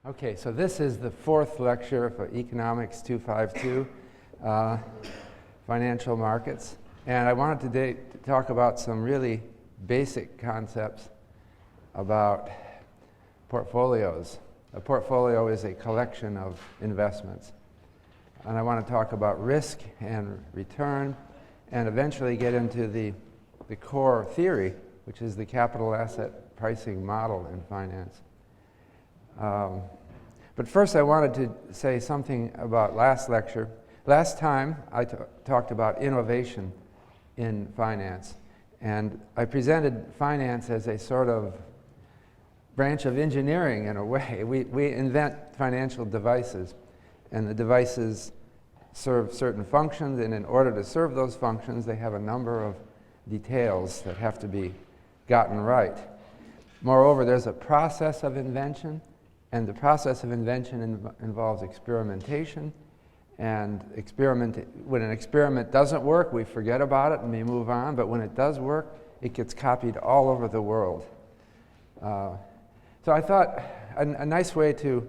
Okay, so this is the fourth lecture for Economics 252, Financial Markets. And I wanted today to talk about some really basic concepts about portfolios. A portfolio is a collection of investments. And I want to talk about risk and return, and eventually get into the core theory, which is the capital asset pricing model in finance. But first I wanted to say something about last lecture. Last time I talked about innovation in finance, and I presented finance as a sort of branch of engineering in a way. We invent financial devices, and the devices serve certain functions, and in order to serve those functions they have a number of details that have to be gotten right. Moreover, there's a process of invention, and the process of invention involves experimentation. And when an experiment doesn't work, we forget about it and we move on. But when it does work, it gets copied all over the world. So I thought a nice way to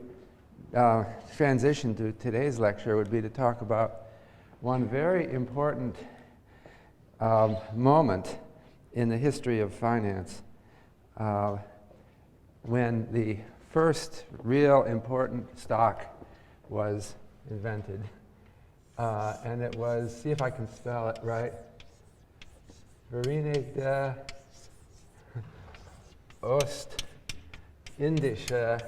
transition to today's lecture would be to talk about one very important moment in the history of finance, when the first real important stock was invented. And it was, see if I can spell it right, Verenigde Oost-Indische,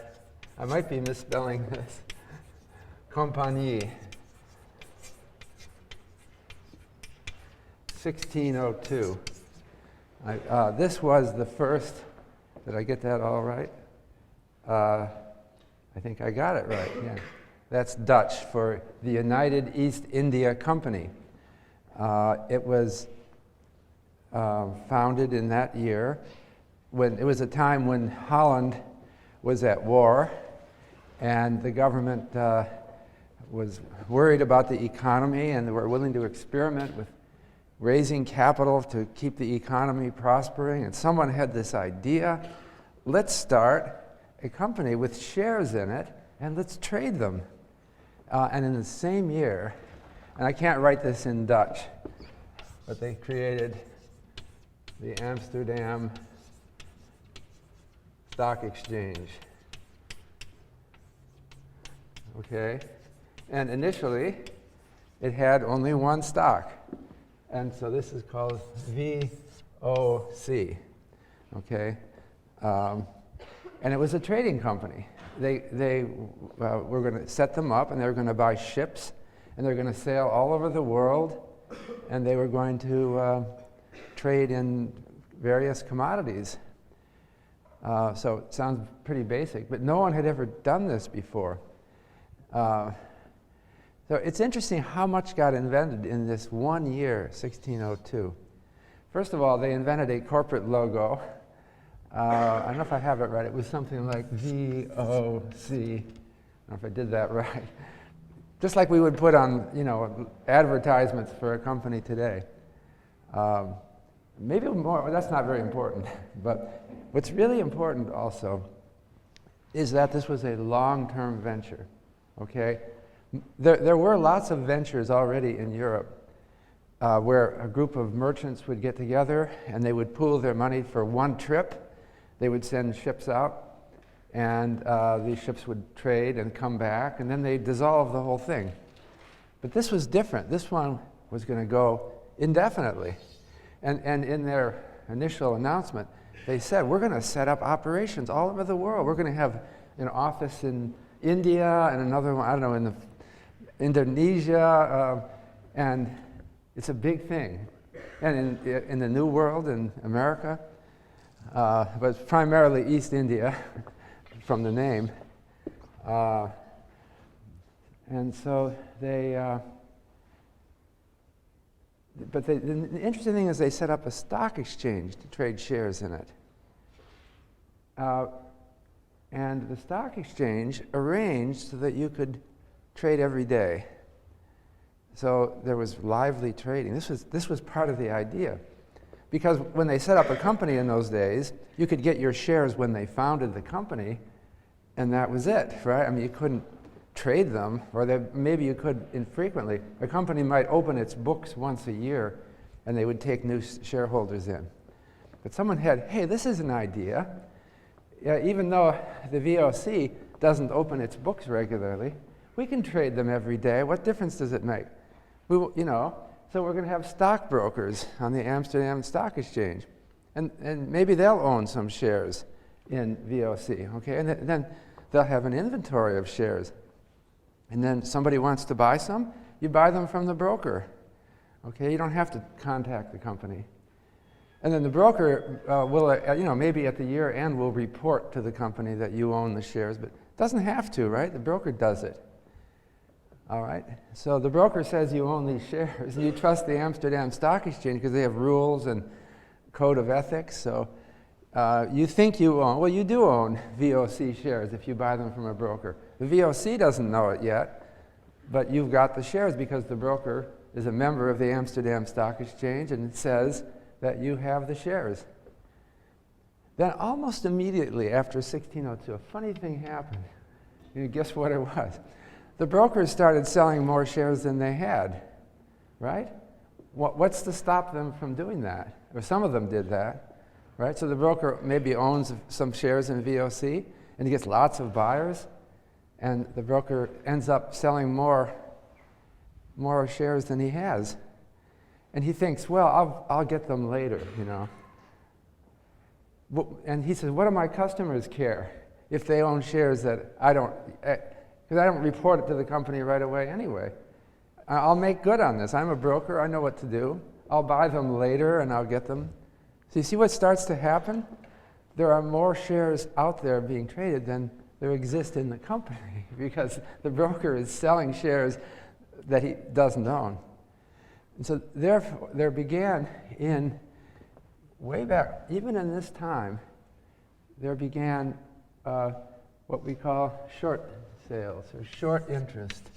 I might be misspelling this, Compagnie, 1602. This was the first, did I get that all right? I think I got it right, yeah. That's Dutch for the United East India Company. It was founded in that year. When it was a time when Holland was at war, and the government was worried about the economy, and they were willing to experiment with raising capital to keep the economy prospering. And someone had this idea: let's start a company with shares in it, and let's trade them. And in the same year, and I can't write this in Dutch, but they created the Amsterdam Stock Exchange. Okay? And initially, it had only one stock. And so this is called VOC. Okay? And it was a trading company. They were going to set them up, and they were going to buy ships, and they were going to sail all over the world, and they were going to trade in various commodities. So it sounds pretty basic, but no one had ever done this before. So it's interesting how much got invented in this 1 year, 1602. First of all, they invented a corporate logo. I don't know if I have it right. It was something like VOC. I don't know if I did that right. Just like we would put on, advertisements for a company today. Maybe more. That's not very important. But what's really important also is that this was a long-term venture. Okay, there were lots of ventures already in Europe where a group of merchants would get together and they would pool their money for one trip. They would send ships out, and these ships would trade and come back, and then they'd dissolve the whole thing. But this was different. This one was going to go indefinitely. And in their initial announcement, they said, we're going to set up operations all over the world. We're going to have an office in India and another one, I don't know, in Indonesia, and it's a big thing. And in the New World, in America, but it's primarily East India from the name. And so the interesting thing is they set up a stock exchange to trade shares in it. And the stock exchange arranged so that you could trade every day. So there was lively trading. This was part of the idea. Because when they set up a company in those days, you could get your shares when they founded the company, and that was it, right? I mean, you couldn't trade them, or maybe you could infrequently. A company might open its books once a year, and they would take new shareholders in. But someone had, hey, this is an idea. Even though the VOC doesn't open its books regularly, we can trade them every day. What difference does it make? So we're going to have stockbrokers on the Amsterdam Stock Exchange, and maybe they'll own some shares in VOC, okay? And then they'll have an inventory of shares. And then somebody wants to buy some, you buy them from the broker, okay? You don't have to contact the company. And then the broker will, maybe at the year end will report to the company that you own the shares, but doesn't have to, right? The broker does it. All right? So the broker says you own these shares, and you trust the Amsterdam Stock Exchange because they have rules and code of ethics. So you think you own, well, you do own VOC shares if you buy them from a broker. The VOC doesn't know it yet, but you've got the shares because the broker is a member of the Amsterdam Stock Exchange, and it says that you have the shares. Then almost immediately after 1602, a funny thing happened. You guess what it was? The brokers started selling more shares than they had, right? What's to stop them from doing that? Or some of them did that, right? So the broker maybe owns some shares in VOC, and he gets lots of buyers, and the broker ends up selling more shares than he has. And he thinks, well, I'll get them later, And he says, what do my customers care if they own shares that I don't, because I don't report it to the company right away anyway. I'll make good on this. I'm a broker. I know what to do. I'll buy them later, and I'll get them. So you see what starts to happen? There are more shares out there being traded than there exist in the company because the broker is selling shares that he doesn't own. And so therefore, there began way back, even in this time, there began what we call short sales or short interest.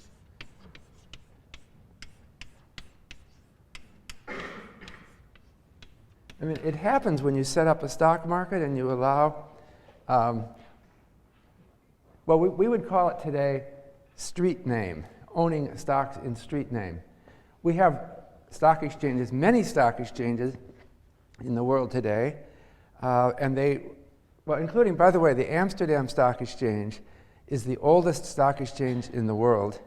I mean, it happens when you set up a stock market and you allow, we would call it today street name, owning stocks in street name. We have stock exchanges, many stock exchanges in the world today, including, by the way, the Amsterdam Stock Exchange is the oldest stock exchange in the world,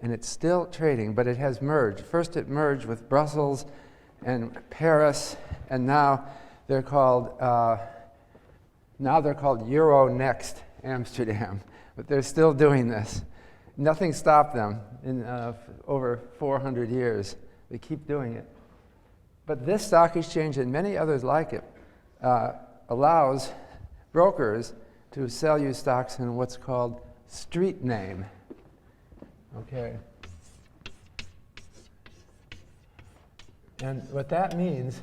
and it's still trading, but it has merged. First it merged with Brussels and Paris, and now they're called Euronext Amsterdam, but they're still doing this. Nothing stopped them in over 400 years. They keep doing it. But this stock exchange and many others like it allows brokers to sell you stocks in what's called street name. Okay. And what that means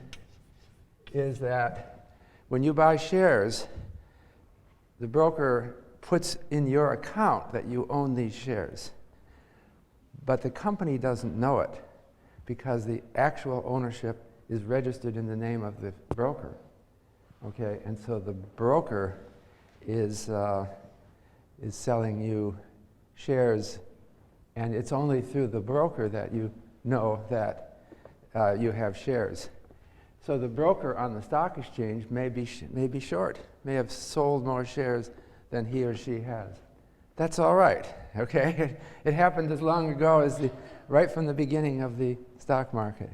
is that when you buy shares, the broker puts in your account that you own these shares. But the company doesn't know it because the actual ownership is registered in the name of the broker. Okay, and so the broker is selling you shares, and it's only through the broker that you know that you have shares. So the broker on the stock exchange may be short, may have sold more shares than he or she has. That's all right, okay? It happened as long ago as right from the beginning of the stock market.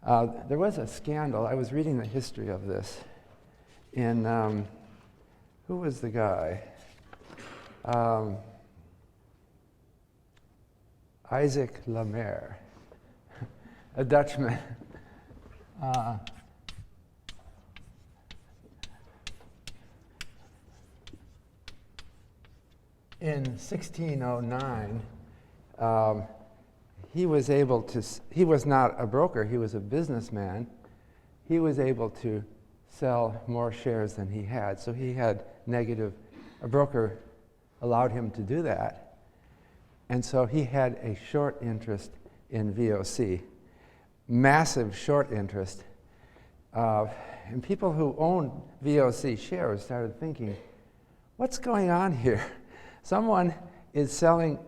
There was a scandal. I was reading the history of this in, who was the guy? Isaac Lemaire, a Dutchman. In 1609, he was not a broker, he was a businessman. He was able to sell more shares than he had, so he had a broker allowed him to do that. And so he had a short interest in VOC, massive short interest. And people who owned VOC shares started thinking, what's going on here? Someone is selling,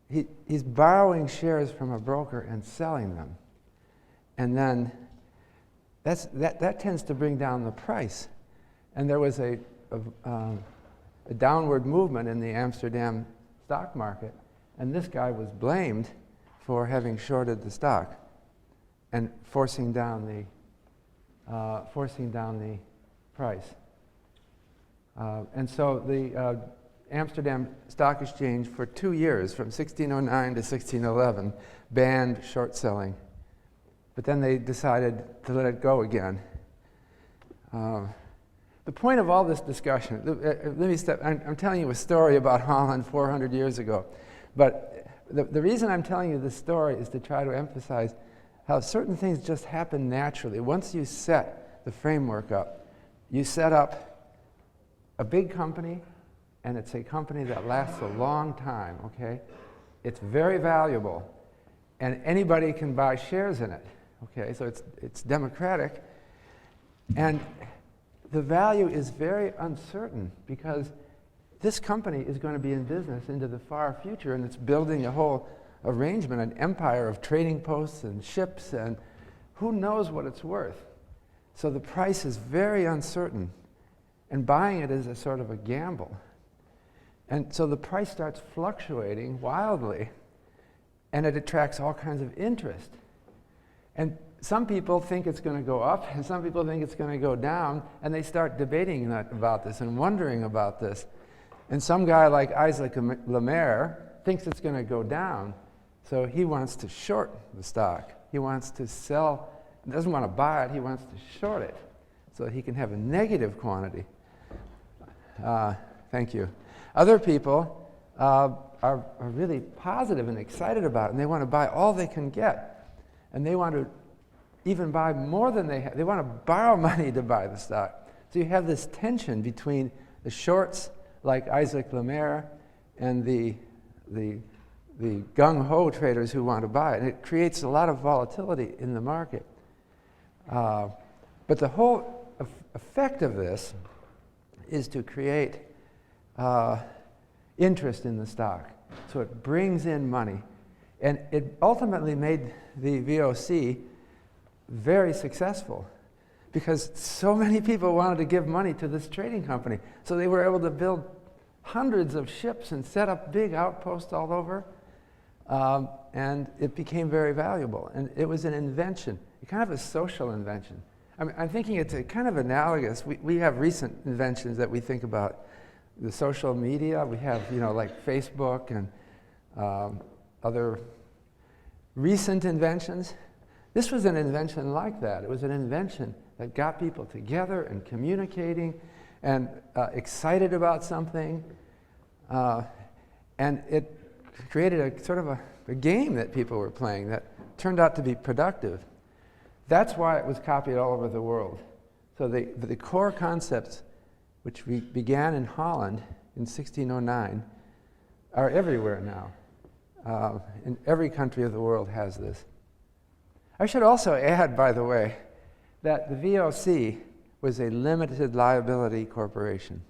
he's borrowing shares from a broker and selling them. And then that tends to bring down the price. And there was a downward movement in the Amsterdam stock market, and this guy was blamed for having shorted the stock and forcing down the price. And so the Amsterdam Stock Exchange for 2 years, from 1609 to 1611, banned short selling. But then they decided to let it go again. The point of all this discussion, let me step, I'm telling you a story about Holland 400 years ago. But the reason I'm telling you this story is to try to emphasize how certain things just happen naturally. Once you set the framework up, you set up a big company, and it's a company that lasts a long time, okay? It's very valuable, and anybody can buy shares in it, okay? So it's democratic, and the value is very uncertain because this company is going to be in business into the far future, and it's building a whole arrangement, an empire of trading posts and ships, and who knows what it's worth. So the price is very uncertain, and buying it is a sort of a gamble. And so the price starts fluctuating wildly, and it attracts all kinds of interest. And some people think it's going to go up, and some people think it's going to go down, and they start debating about this and wondering about this. And some guy like Isaac Lemaire thinks it's going to go down, so he wants to short the stock. He wants to sell, he doesn't want to buy it, he wants to short it so that he can have a negative quantity. Thank you. Other people are really positive and excited about it, and they want to buy all they can get. And they want to even buy more than they have. They want to borrow money to buy the stock. So you have this tension between the shorts, like Isaac Lemaire, and the gung-ho traders who want to buy it. And it creates a lot of volatility in the market. But the whole effect of this is to create interest in the stock. So it brings in money. And it ultimately made the VOC very successful because so many people wanted to give money to this trading company. So they were able to build hundreds of ships and set up big outposts all over. And it became very valuable. And it was an invention, kind of a social invention. I'm thinking it's a kind of analogous. We have recent inventions that we think about. The social media, we have, like Facebook and other recent inventions. This was an invention like that. It was an invention that got people together and communicating and excited about something. And it created a sort of a game that people were playing that turned out to be productive. That's why it was copied all over the world. So the core concepts, which we began in Holland in 1609, are everywhere now. And every country of the world has this. I should also add, by the way, that the VOC was a limited liability corporation.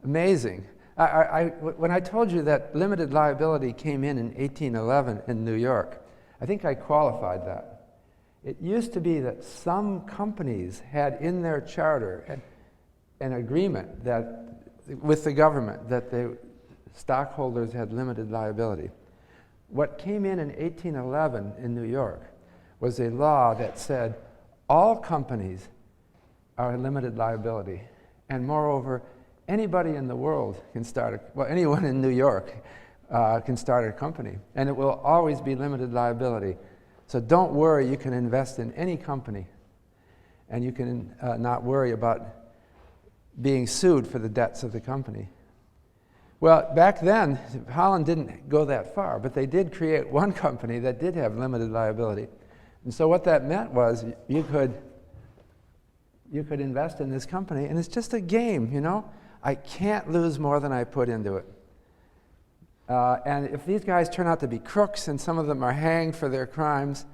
Amazing. When I told you that limited liability came in 1811 in New York, I think I qualified that. It used to be that some companies had in their charter an agreement that, with the government that the stockholders had limited liability. What came in 1811 in New York was a law that said all companies are limited liability, and moreover, anybody in the world can anyone in New York can start a company, and it will always be limited liability. So don't worry, you can invest in any company, and you can not worry about being sued for the debts of the company. Well, back then, Holland didn't go that far, but they did create one company that did have limited liability. And so what that meant was you could invest in this company, and it's just a game, I can't lose more than I put into it. And if these guys turn out to be crooks and some of them are hanged for their crimes,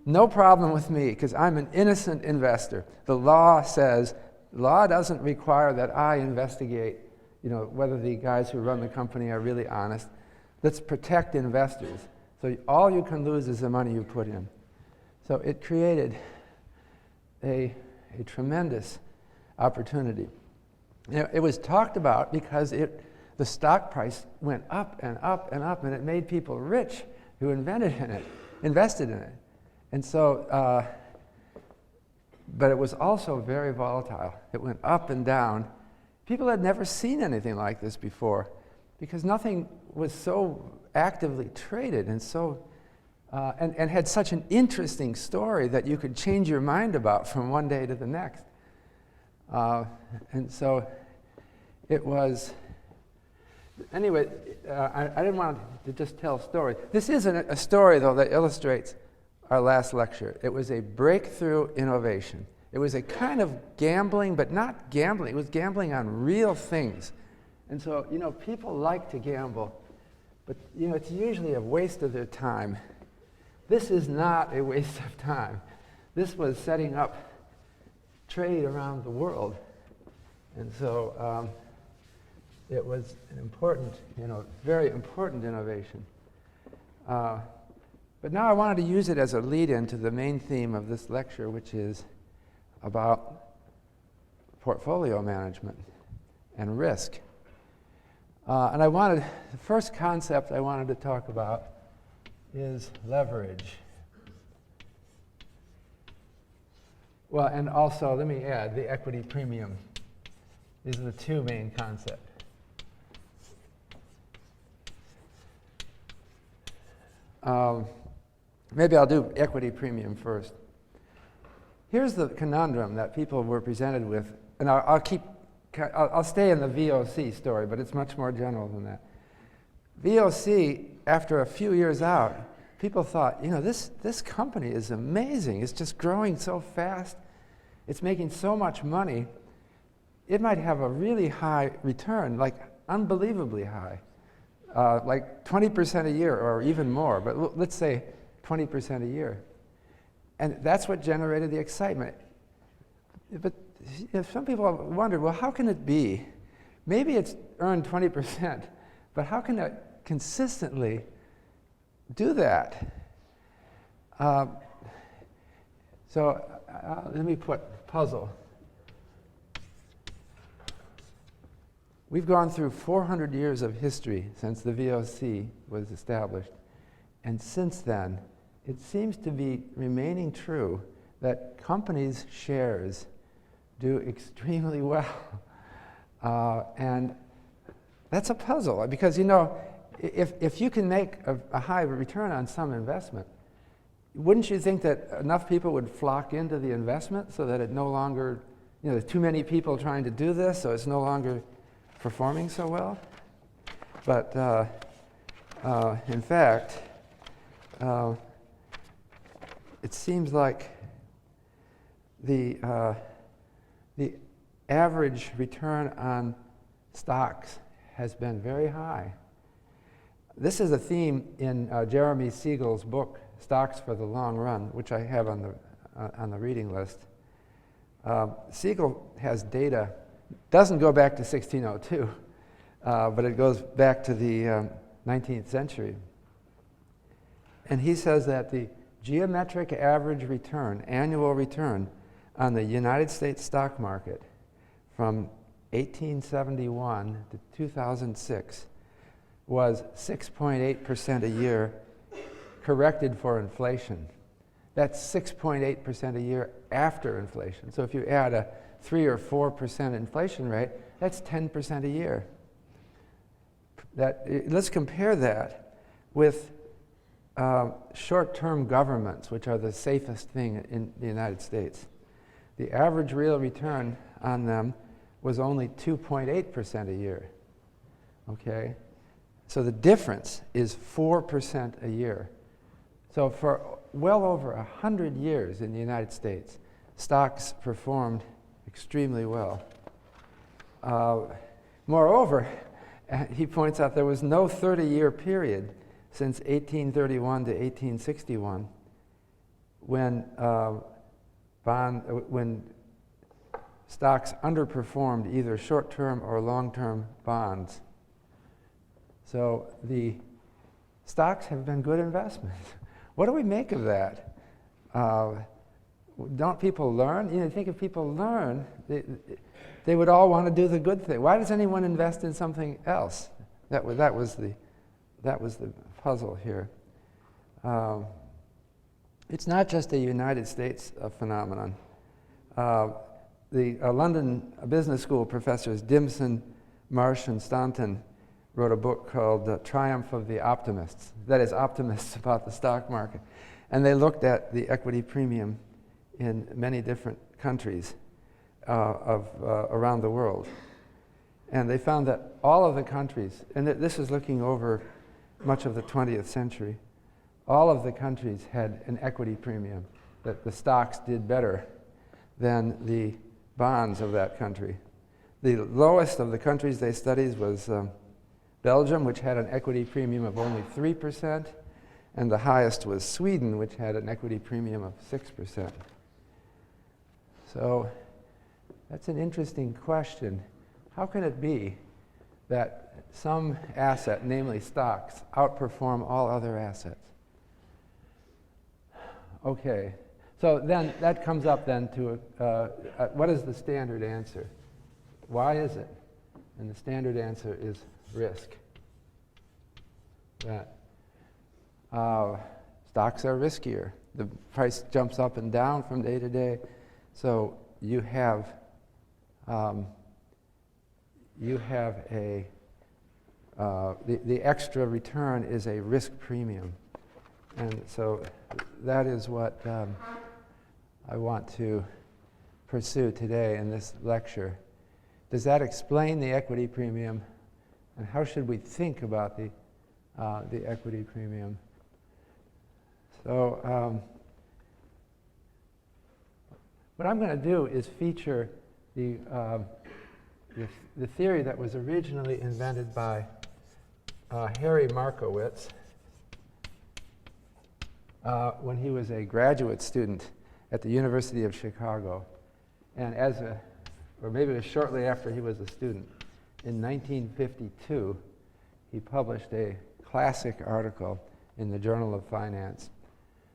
no problem with me, because I'm an innocent investor. The law doesn't require that I investigate, whether the guys who run the company are really honest. Let's protect investors. So all you can lose is the money you put in. So it created a tremendous opportunity. It was talked about because the stock price went up and up and up, and it made people rich who invested in it. And so, but it was also very volatile. It went up and down. People had never seen anything like this before because nothing was so actively traded and so and had such an interesting story that you could change your mind about from one day to the next. And so it was, anyway, I didn't want to just tell a story. This is a story, though, that illustrates our last lecture. It was a breakthrough innovation. It was a kind of gambling, but not gambling. It was gambling on real things. And so, people like to gamble, but, it's usually a waste of their time. This is not a waste of time. This was setting up trade around the world. And so it was an important, very important innovation. But now I wanted to use it as a lead-in to the main theme of this lecture, which is about portfolio management and risk. And the first concept I wanted to talk about is leverage. Well, and also, let me add, the equity premium. These are the two main concepts. Maybe I'll do equity premium first. Here's the conundrum that people were presented with, and I'll stay in the VOC story, but it's much more general than that. VOC, after a few years out, people thought, this company is amazing. It's just growing so fast. It's making so much money. It might have a really high return, like unbelievably high, like 20% a year or even more, but let's say 20% a year. And that's what generated the excitement. But some people wondered, well, how can it be? Maybe it's earned 20%, but how can it consistently do that? So let me put puzzle. We've gone through 400 years of history since the VOC was established. And since then, it seems to be remaining true that companies' shares do extremely well. And that's a puzzle, because if you can make a high return on some investment, wouldn't you think that enough people would flock into the investment so that it no longer, there's too many people trying to do this, so it's no longer performing so well? But in fact, it seems like the average return on stocks has been very high. This is a theme in Jeremy Siegel's book, Stocks for the Long Run, which I have on the reading list. Siegel has data, doesn't go back to 1602, but it goes back to the 19th century. And he says that the geometric average return, annual return, on the United States stock market from 1871 to 2006 was 6.8% a year, corrected for inflation. That's 6.8% a year after inflation. So if you add a 3 or 4% inflation rate, that's 10% a year. Let's compare that with short-term governments, which are the safest thing in the United States. The average real return on them was only 2.8% a year. Okay? So the difference is 4% a year. So for well over 100 years in the United States, stocks performed extremely well. Moreover, he points out there was no 30-year period since 1831 to 1861 when stocks underperformed either short-term or long-term bonds. So the stocks have been good investments. What do we make of that? Don't people learn? You know, I think if people learn, they would all want to do the good thing. Why does anyone invest in something else? That was the puzzle here. It's not just a United States phenomenon. The London Business School professors Dimson, Marsh, and Staunton wrote a book called Triumph of the Optimists. That is, optimists about the stock market. And they looked at the equity premium in many different countries around the world. And they found that all of the countries, and this is looking over much of the 20th century, all of the countries had an equity premium, that the stocks did better than the bonds of that country. The lowest of the countries they studied was Belgium, which had an equity premium of only 3%, and the highest was Sweden, which had an equity premium of 6%. So that's an interesting question. How can it be that some asset, namely stocks, outperform all other assets? Okay, so then that comes up then to what is the standard answer? Why is it? And the standard answer is risk. That stocks are riskier. The price jumps up and down from day to day, so you have the extra return is a risk premium. And so that is what I want to pursue today in this lecture. Does that explain the equity premium? And how should we think about the equity premium? So what I'm going to do is feature the theory that was originally invented by Harry Markowitz when he was a graduate student at the University of Chicago. And or maybe it was shortly after he was a student, in 1952, he published a classic article in the Journal of Finance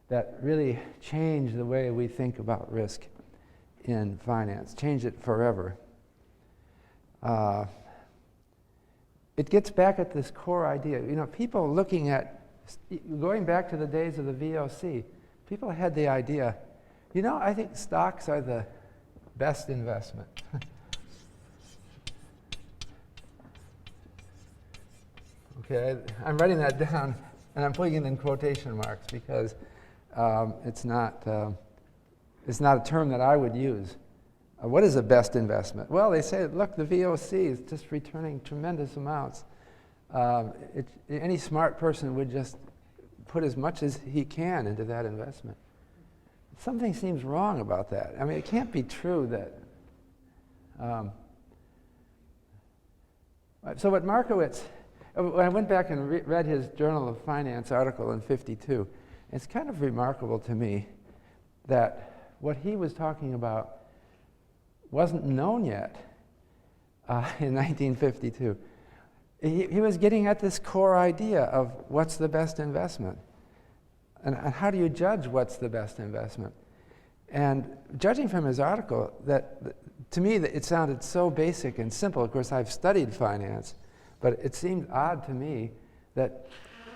that really changed the way we think about risk in finance, changed it forever. It gets back at this core idea. You know, people looking at, going back to the days of the VOC, people had the idea, you know, I think stocks are the best investment. Okay, I'm writing that down, and I'm putting it in quotation marks because it's not a term that I would use. What is the best investment? Well, they say, look, the VOC is just returning tremendous amounts. Any smart person would just put as much as he can into that investment. Something seems wrong about that. I mean, it can't be true that... So what Markowitz... When I went back and read his Journal of Finance article in '52, it's kind of remarkable to me that what he was talking about wasn't known yet in 1952. He was getting at this core idea of what's the best investment. And how do you judge what's the best investment? And judging from his article, to me, it sounded so basic and simple. Of course, I've studied finance, but it seemed odd to me that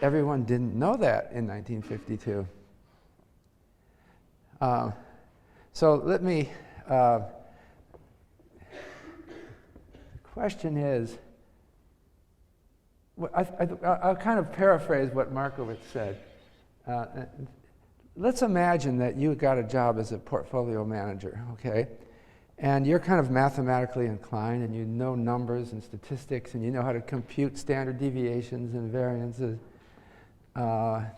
everyone didn't know that in 1952. So let me, the question is, I'll kind of paraphrase what Markowitz said. Let's imagine that you got a job as a portfolio manager, okay? And you're kind of mathematically inclined, and you know numbers and statistics, and you know how to compute standard deviations and variances,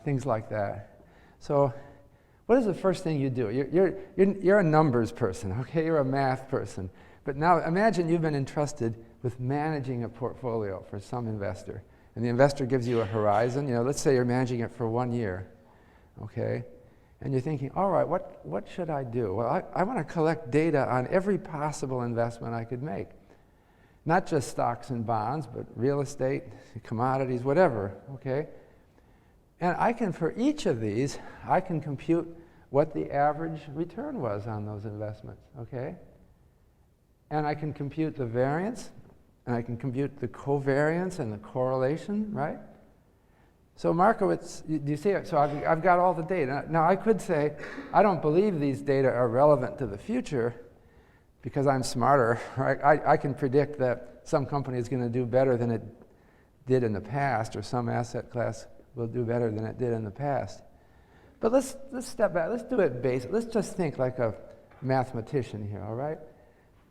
things like that. So what is the first thing you do? You're a numbers person, okay? You're a math person. But now imagine you've been entrusted with managing a portfolio for some investor. And the investor gives you a horizon. You know, let's say you're managing it for 1 year, okay? And you're thinking, all right, what should I do? Well, I want to collect data on every possible investment I could make. Not just stocks and bonds, but real estate, commodities, whatever, okay? And I can, for each of these, I can compute what the average return was on those investments, okay? And I can compute the variance, and I can compute the covariance and the correlation, right? So Markowitz, do you see it? So I've got all the data. Now I could say, I don't believe these data are relevant to the future because I'm smarter, right? I can predict that some company is going to do better than it did in the past, or some asset class will do better than it did in the past. But let's step back. Let's do it basic. Let's just think like a mathematician here, all right?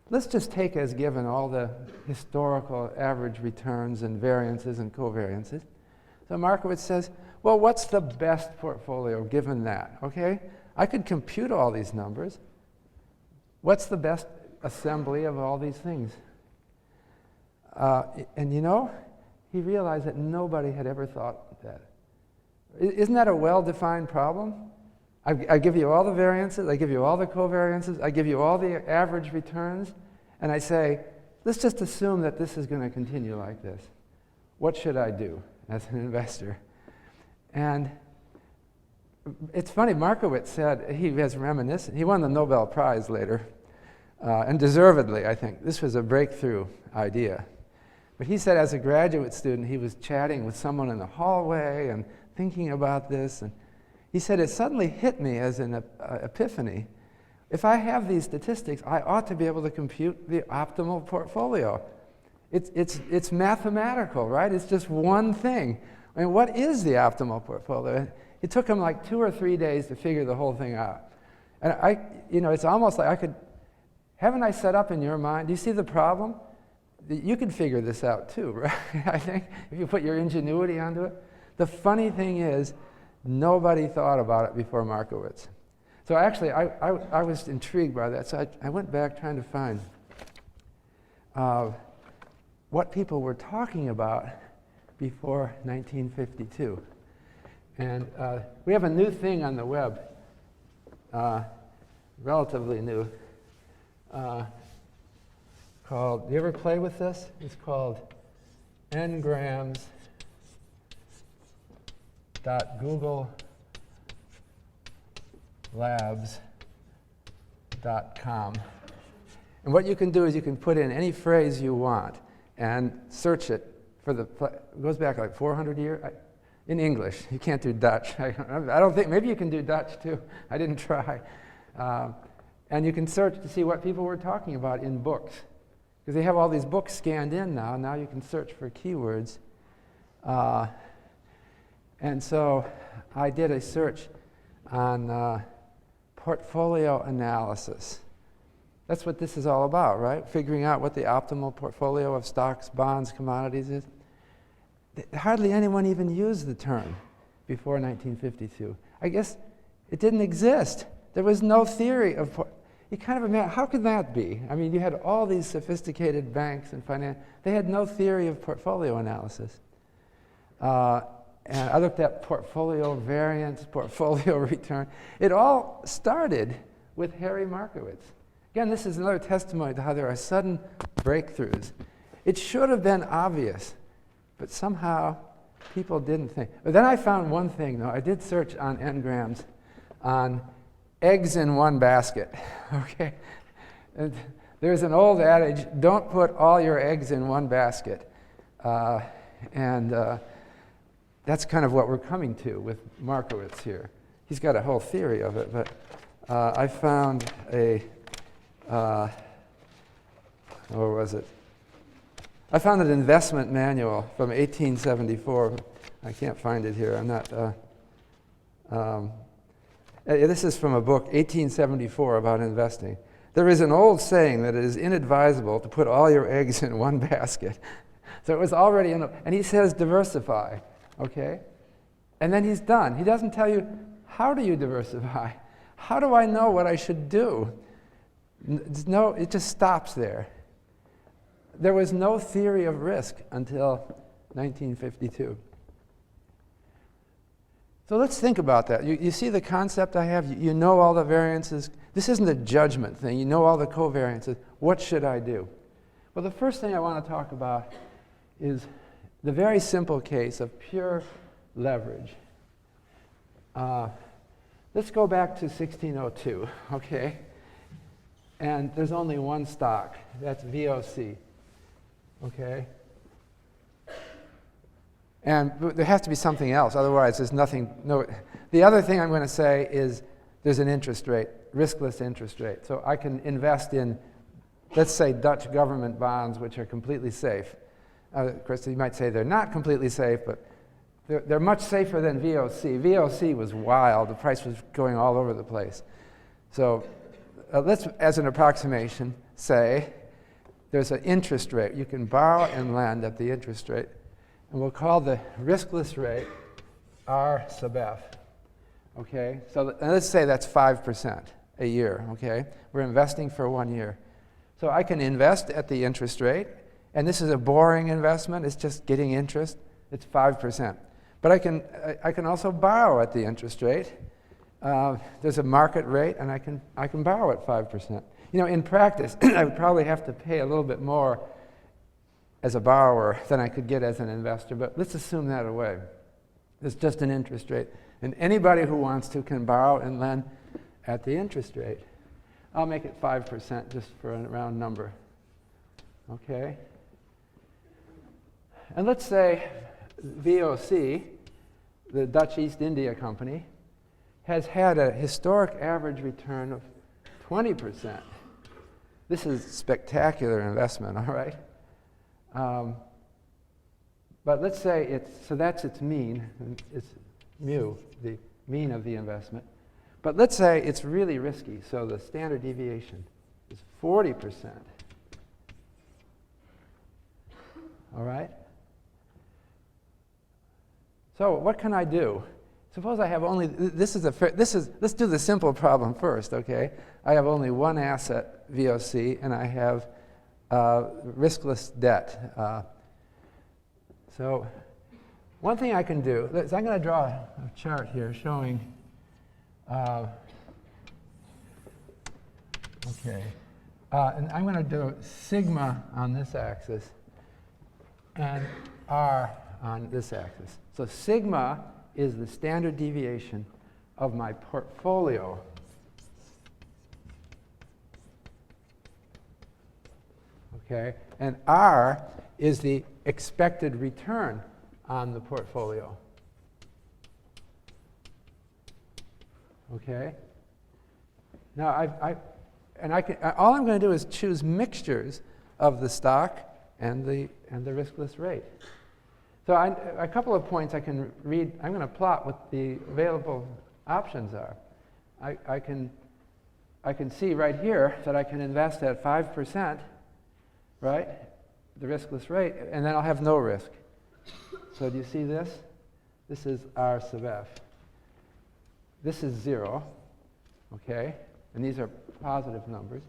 Let's just take as given all the historical average returns and variances and covariances. So Markowitz says, well, what's the best portfolio given that, okay? I could compute all these numbers. What's the best assembly of all these things? And you know, he realized that nobody had ever thought that. Isn't that a well-defined problem? I give you all the variances, I give you all the covariances, I give you all the average returns, and I say, let's just assume that this is going to continue like this. What should I do as an investor? And it's funny, Markowitz said, he has reminiscent, he won the Nobel Prize later, and deservedly, I think. This was a breakthrough idea. But he said as a graduate student, he was chatting with someone in the hallway and thinking about this, and he said, it suddenly hit me as an epiphany. If I have these statistics, I ought to be able to compute the optimal portfolio. It's mathematical, right? It's just one thing. I mean, what is the optimal portfolio? It took him like 2 or 3 days to figure the whole thing out. And it's almost like haven't I set up in your mind, do you see the problem? You could figure this out too, right? I think, if you put your ingenuity onto it. The funny thing is, nobody thought about it before Markowitz. So actually, I was intrigued by that. So I went back trying to find what people were talking about before 1952. And we have a new thing on the web, relatively new, called, do you ever play with this? It's called ngrams.googlelabs.com. And what you can do is you can put in any phrase you want and search it for it goes back like 400 years in English. You can't do Dutch. I don't think, maybe you can do Dutch too. I didn't try. And you can search to see what people were talking about in books. Because they have all these books scanned in now. Now you can search for keywords. And so I did a search on portfolio analysis. That's what this is all about, right? Figuring out what the optimal portfolio of stocks, bonds, commodities is. Hardly anyone even used the term before 1952. I guess it didn't exist. There was no theory of you kind of imagine, how could that be? I mean, you had all these sophisticated banks and finance. They had no theory of portfolio analysis. And I looked at portfolio variance, portfolio return. It all started with Harry Markowitz. Again, this is another testimony to how there are sudden breakthroughs. It should have been obvious, but somehow people didn't think. But then I found one thing, though. I did search on Ngrams on eggs in one basket, okay? And there's an old adage, don't put all your eggs in one basket. That's kind of what we're coming to with Markowitz here. He's got a whole theory of it, but I found where was it? I found an investment manual from 1874. I can't find it here. I'm not... this is from a book, 1874, about investing. There is an old saying that it is inadvisable to put all your eggs in one basket. So it was already in and he says diversify, okay? And then he's done. He doesn't tell you, how do you diversify? How do I know what I should do? No, it just stops there. There was no theory of risk until 1952. So let's think about that. You see the concept I have? You know all the variances. This isn't a judgment thing. You know all the covariances. What should I do? Well, the first thing I want to talk about is the very simple case of pure leverage. Let's go back to 1602, okay? And there's only one stock. That's VOC, okay? And there has to be something else, otherwise there's nothing. No. The other thing I'm going to say is there's an interest rate, riskless interest rate. So I can invest in, let's say, Dutch government bonds, which are completely safe. Of course, you might say they're not completely safe, but they're much safer than VOC. VOC was wild. The price was going all over the place. So let's, as an approximation, say there's an interest rate. You can borrow and lend at the interest rate. And we'll call the riskless rate R sub F. Okay? So let's say that's 5% a year. Okay? We're investing for 1 year. So I can invest at the interest rate. And this is a boring investment. It's just getting interest. It's 5%. But I can also borrow at the interest rate. There's a market rate, and I can borrow at 5%. You know, in practice, I would probably have to pay a little bit more as a borrower than I could get as an investor. But let's assume that away. It's just an interest rate. And anybody who wants to can borrow and lend at the interest rate. I'll make it 5% just for a round number. Okay? And let's say VOC, the Dutch East India Company, has had a historic average return of 20%. This is spectacular investment, all right? But let's say so that's its mean. It's mu, the mean of the investment. But let's say it's really risky, so the standard deviation is 40%. All right? So what can I do? Suppose I have only, let's do the simple problem first, okay? I have only one asset, VOC, and I have riskless debt. So one thing I can do is I'm going to draw a chart here showing, and I'm going to do sigma on this axis and R on this axis. So sigma is the standard deviation of my portfolio. Okay? And R is the expected return on the portfolio. Okay? Now, all I'm going to do is choose mixtures of the stock and the riskless rate. So a couple of points I can read. I'm going to plot what the available options are. I can see right here that I can invest at 5%, right, the riskless rate, and then I'll have no risk. So do you see this? This is R sub F. This is 0, okay? And these are positive numbers.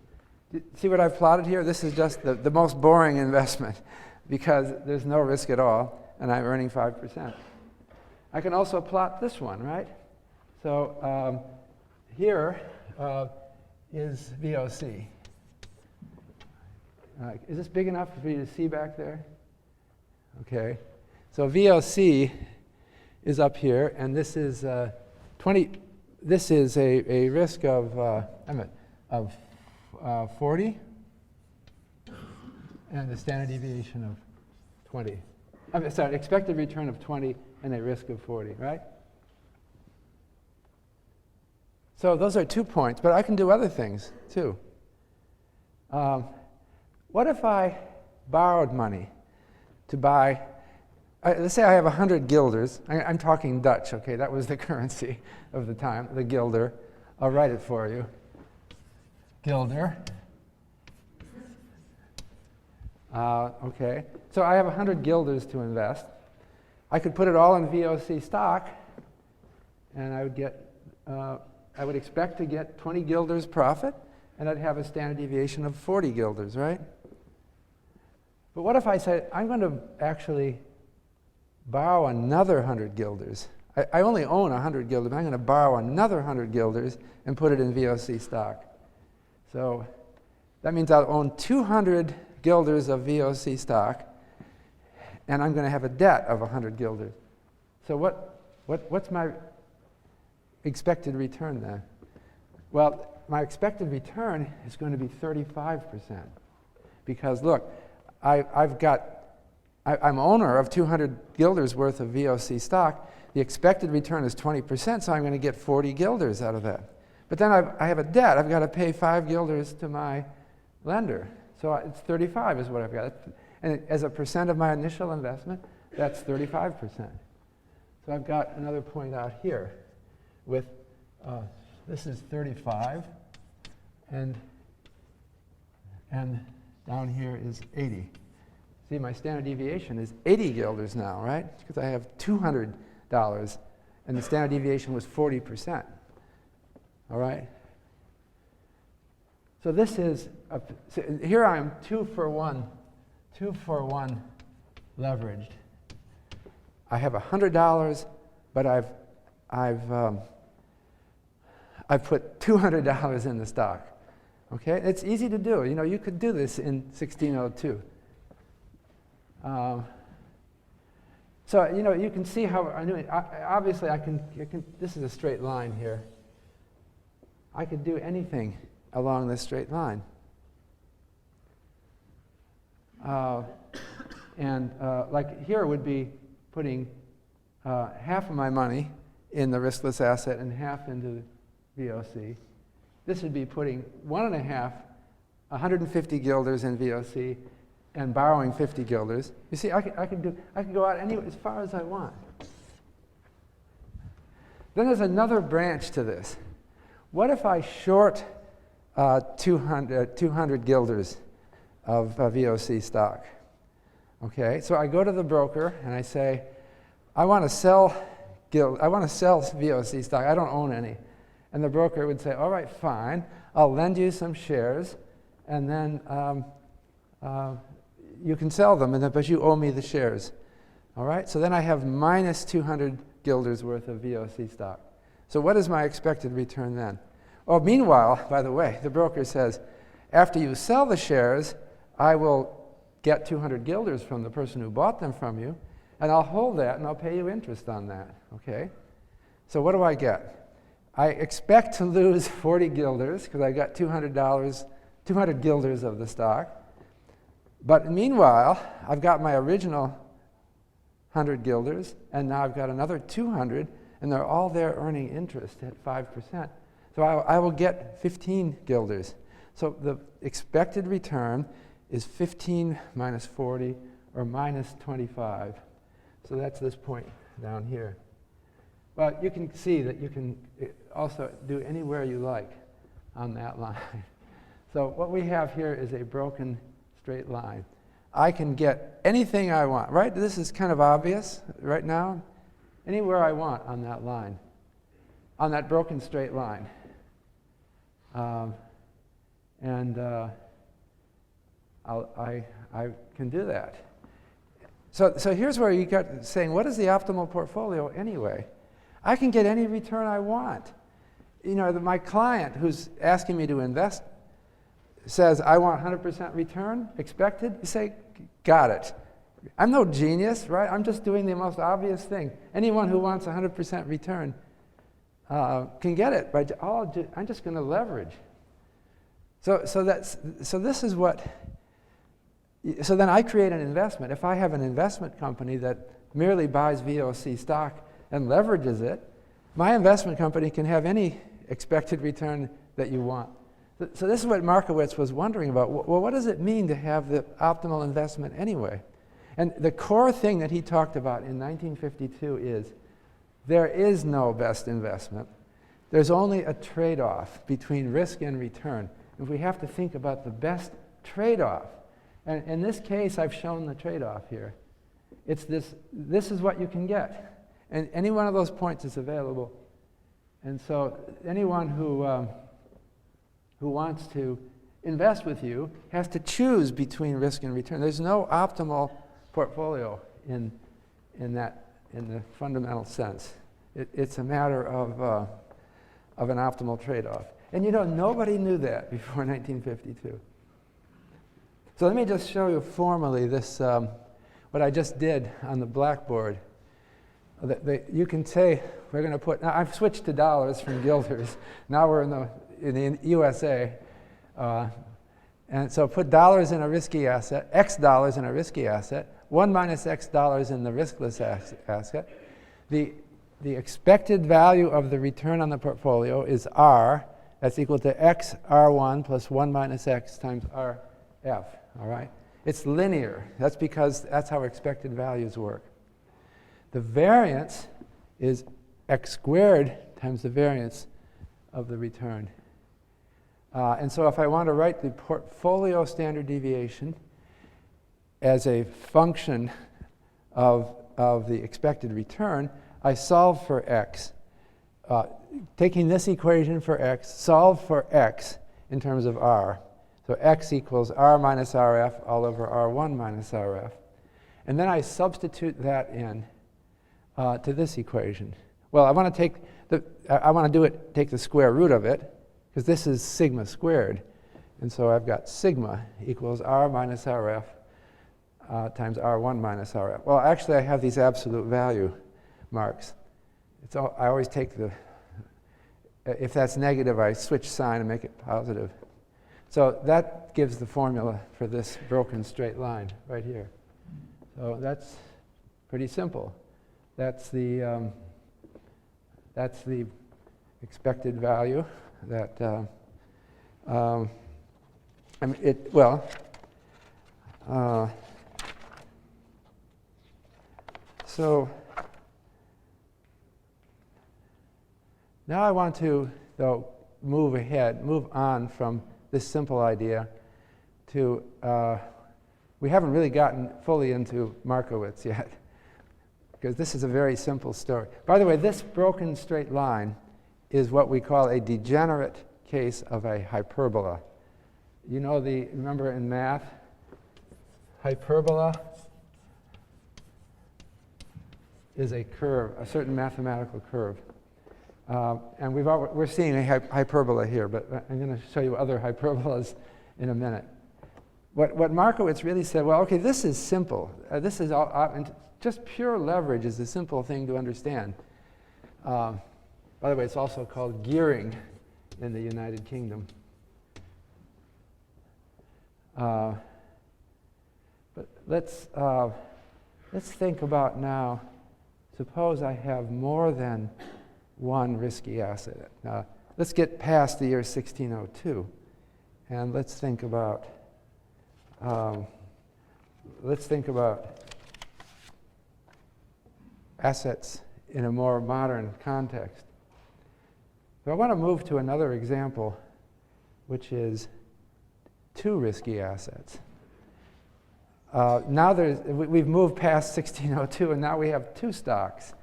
See what I've plotted here? This is just the most boring investment because there's no risk at all, and I'm earning 5%. I can also plot this one, right? So here is VOC. Is this big enough for you to see back there? Okay. So VOC is up here, and this is 20. This is a risk of 40, and a standard deviation of 20. Sorry, expected return of 20 and a risk of 40, right? So those are 2 points, but I can do other things too. What if I borrowed money to buy, let's say I have 100 guilders. I'm talking Dutch, okay? That was the currency of the time, the guilder. I'll write it for you. Guilder. Okay, so I have 100 guilders to invest. I could put it all in VOC stock, and I would expect to get 20 guilders profit, and I'd have a standard deviation of 40 guilders, right? But what if I said, I'm going to actually borrow another 100 guilders? I only own 100 guilders, but I'm going to borrow another 100 guilders and put it in VOC stock. So that means I'll own 200 guilders of VOC stock, and I'm going to have a debt of 100 guilders. So what's my expected return then? Well, my expected return is going to be 35%. Because look, I'm owner of 200 guilders worth of VOC stock. The expected return is 20%, so I'm going to get 40 guilders out of that. But then I have a debt. I've got to pay 5 guilders to my lender. So it's 35 is what I've got. And as a percent of my initial investment, that's 35%. So I've got another point out here with, this is 35, and down here is 80. See, my standard deviation is 80 guilders now, right? Because I have $200, and the standard deviation was 40%. All right? So this is, so here I am 2 for 1 leveraged. I have $100, but I've put $200 in the stock. Okay, it's easy to do. You know, you could do this in 1602. So you know, you can see how I'm doing. Obviously, I can. This is a straight line here. I could do anything along this straight line. Like here would be putting half of my money in the riskless asset and half into VOC. This would be putting 150 guilders in VOC and borrowing 50 guilders. You see, I can go out as far as I want. Then there's another branch to this. What if I short 200 guilders of VOC stock? Okay, so I go to the broker and I say, I want to sell VOC stock. I don't own any. And the broker would say, all right, fine. I'll lend you some shares, and then you can sell them, but you owe me the shares. All right? So then I have minus 200 guilders worth of VOC stock. So what is my expected return then? Oh, meanwhile, by the way, the broker says, after you sell the shares, I will get 200 guilders from the person who bought them from you, and I'll hold that, and I'll pay you interest on that. Okay? So what do I get? I expect to lose 40 guilders because I got $200 guilders of the stock. But meanwhile, I've got my original 100 guilders, and now I've got another 200, and they're all there earning interest at 5%. So I will get 15 guilders. So the expected return is 15 minus 40, or minus 25. So that's this point down here. But you can see that you can also do anywhere you like on that line. So what we have here is a broken straight line. I can get anything I want, right? This is kind of obvious right now. Anywhere I want on that line, on that broken straight line. I can do that. So here's where you got saying, what is the optimal portfolio anyway? I can get any return I want. You know, my client who's asking me to invest says, I want 100% return expected. You say, got it. I'm no genius, right? I'm just doing the most obvious thing. Anyone who wants 100% return can get it. I'm just going to leverage. So this is what. So then I create an investment. If I have an investment company that merely buys VOC stock and leverages it, my investment company can have any expected return that you want. So this is what Markowitz was wondering about. Well, what does it mean to have the optimal investment anyway? And the core thing that he talked about in 1952 is there is no best investment. There's only a trade-off between risk and return. If we have to think about the best trade-off, and in this case, I've shown the trade-off here. It's this is what you can get. And any one of those points is available. And so anyone who wants to invest with you has to choose between risk and return. There's no optimal portfolio in the fundamental sense. It's a matter of an optimal trade-off. And you know, nobody knew that before 1952. So let me just show you formally this, what I just did on the blackboard. You can say, we're going to put, now I've switched to dollars from guilders. Now we're in the USA. And so put dollars in a risky asset, X dollars in a risky asset, 1 minus X dollars in the riskless asset. The expected value of the return on the portfolio is R. That's equal to X R1 plus 1 minus X times RF. All right? It's linear. That's because that's how expected values work. The variance is X squared times the variance of the return. And so if I want to write the portfolio standard deviation as a function of the expected return, I solve for X. Taking this equation for X, solve for X in terms of R. So X equals R minus RF all over R1 minus RF. And then I substitute that in to this equation. Well, I want to take take the square root of it, because this is sigma squared. And so I've got sigma equals R minus RF times R1 minus RF. Well, actually, I have these absolute value marks. I always take if that's negative, I switch sign and make it positive. So that gives the formula for this broken straight line right here. So that's pretty simple. That's the expected value that so now I want to, though, move on from this simple idea to, we haven't really gotten fully into Markowitz yet, because this is a very simple story. By the way, this broken straight line is what we call a degenerate case of a hyperbola. You know, remember in math, hyperbola is a curve, a certain mathematical curve. And we're seeing a hyperbola here, but I'm going to show you other hyperbolas in a minute. What Markowitz really said, well, okay, this is simple. This is just pure leverage is a simple thing to understand. By the way, it's also called gearing in the United Kingdom. But let's think about now, suppose I have more than one risky asset. Now, let's get past the year 1602, and let's think about assets in a more modern context. So I want to move to another example, which is two risky assets. Now we've moved past 1602, and now we have two stocks.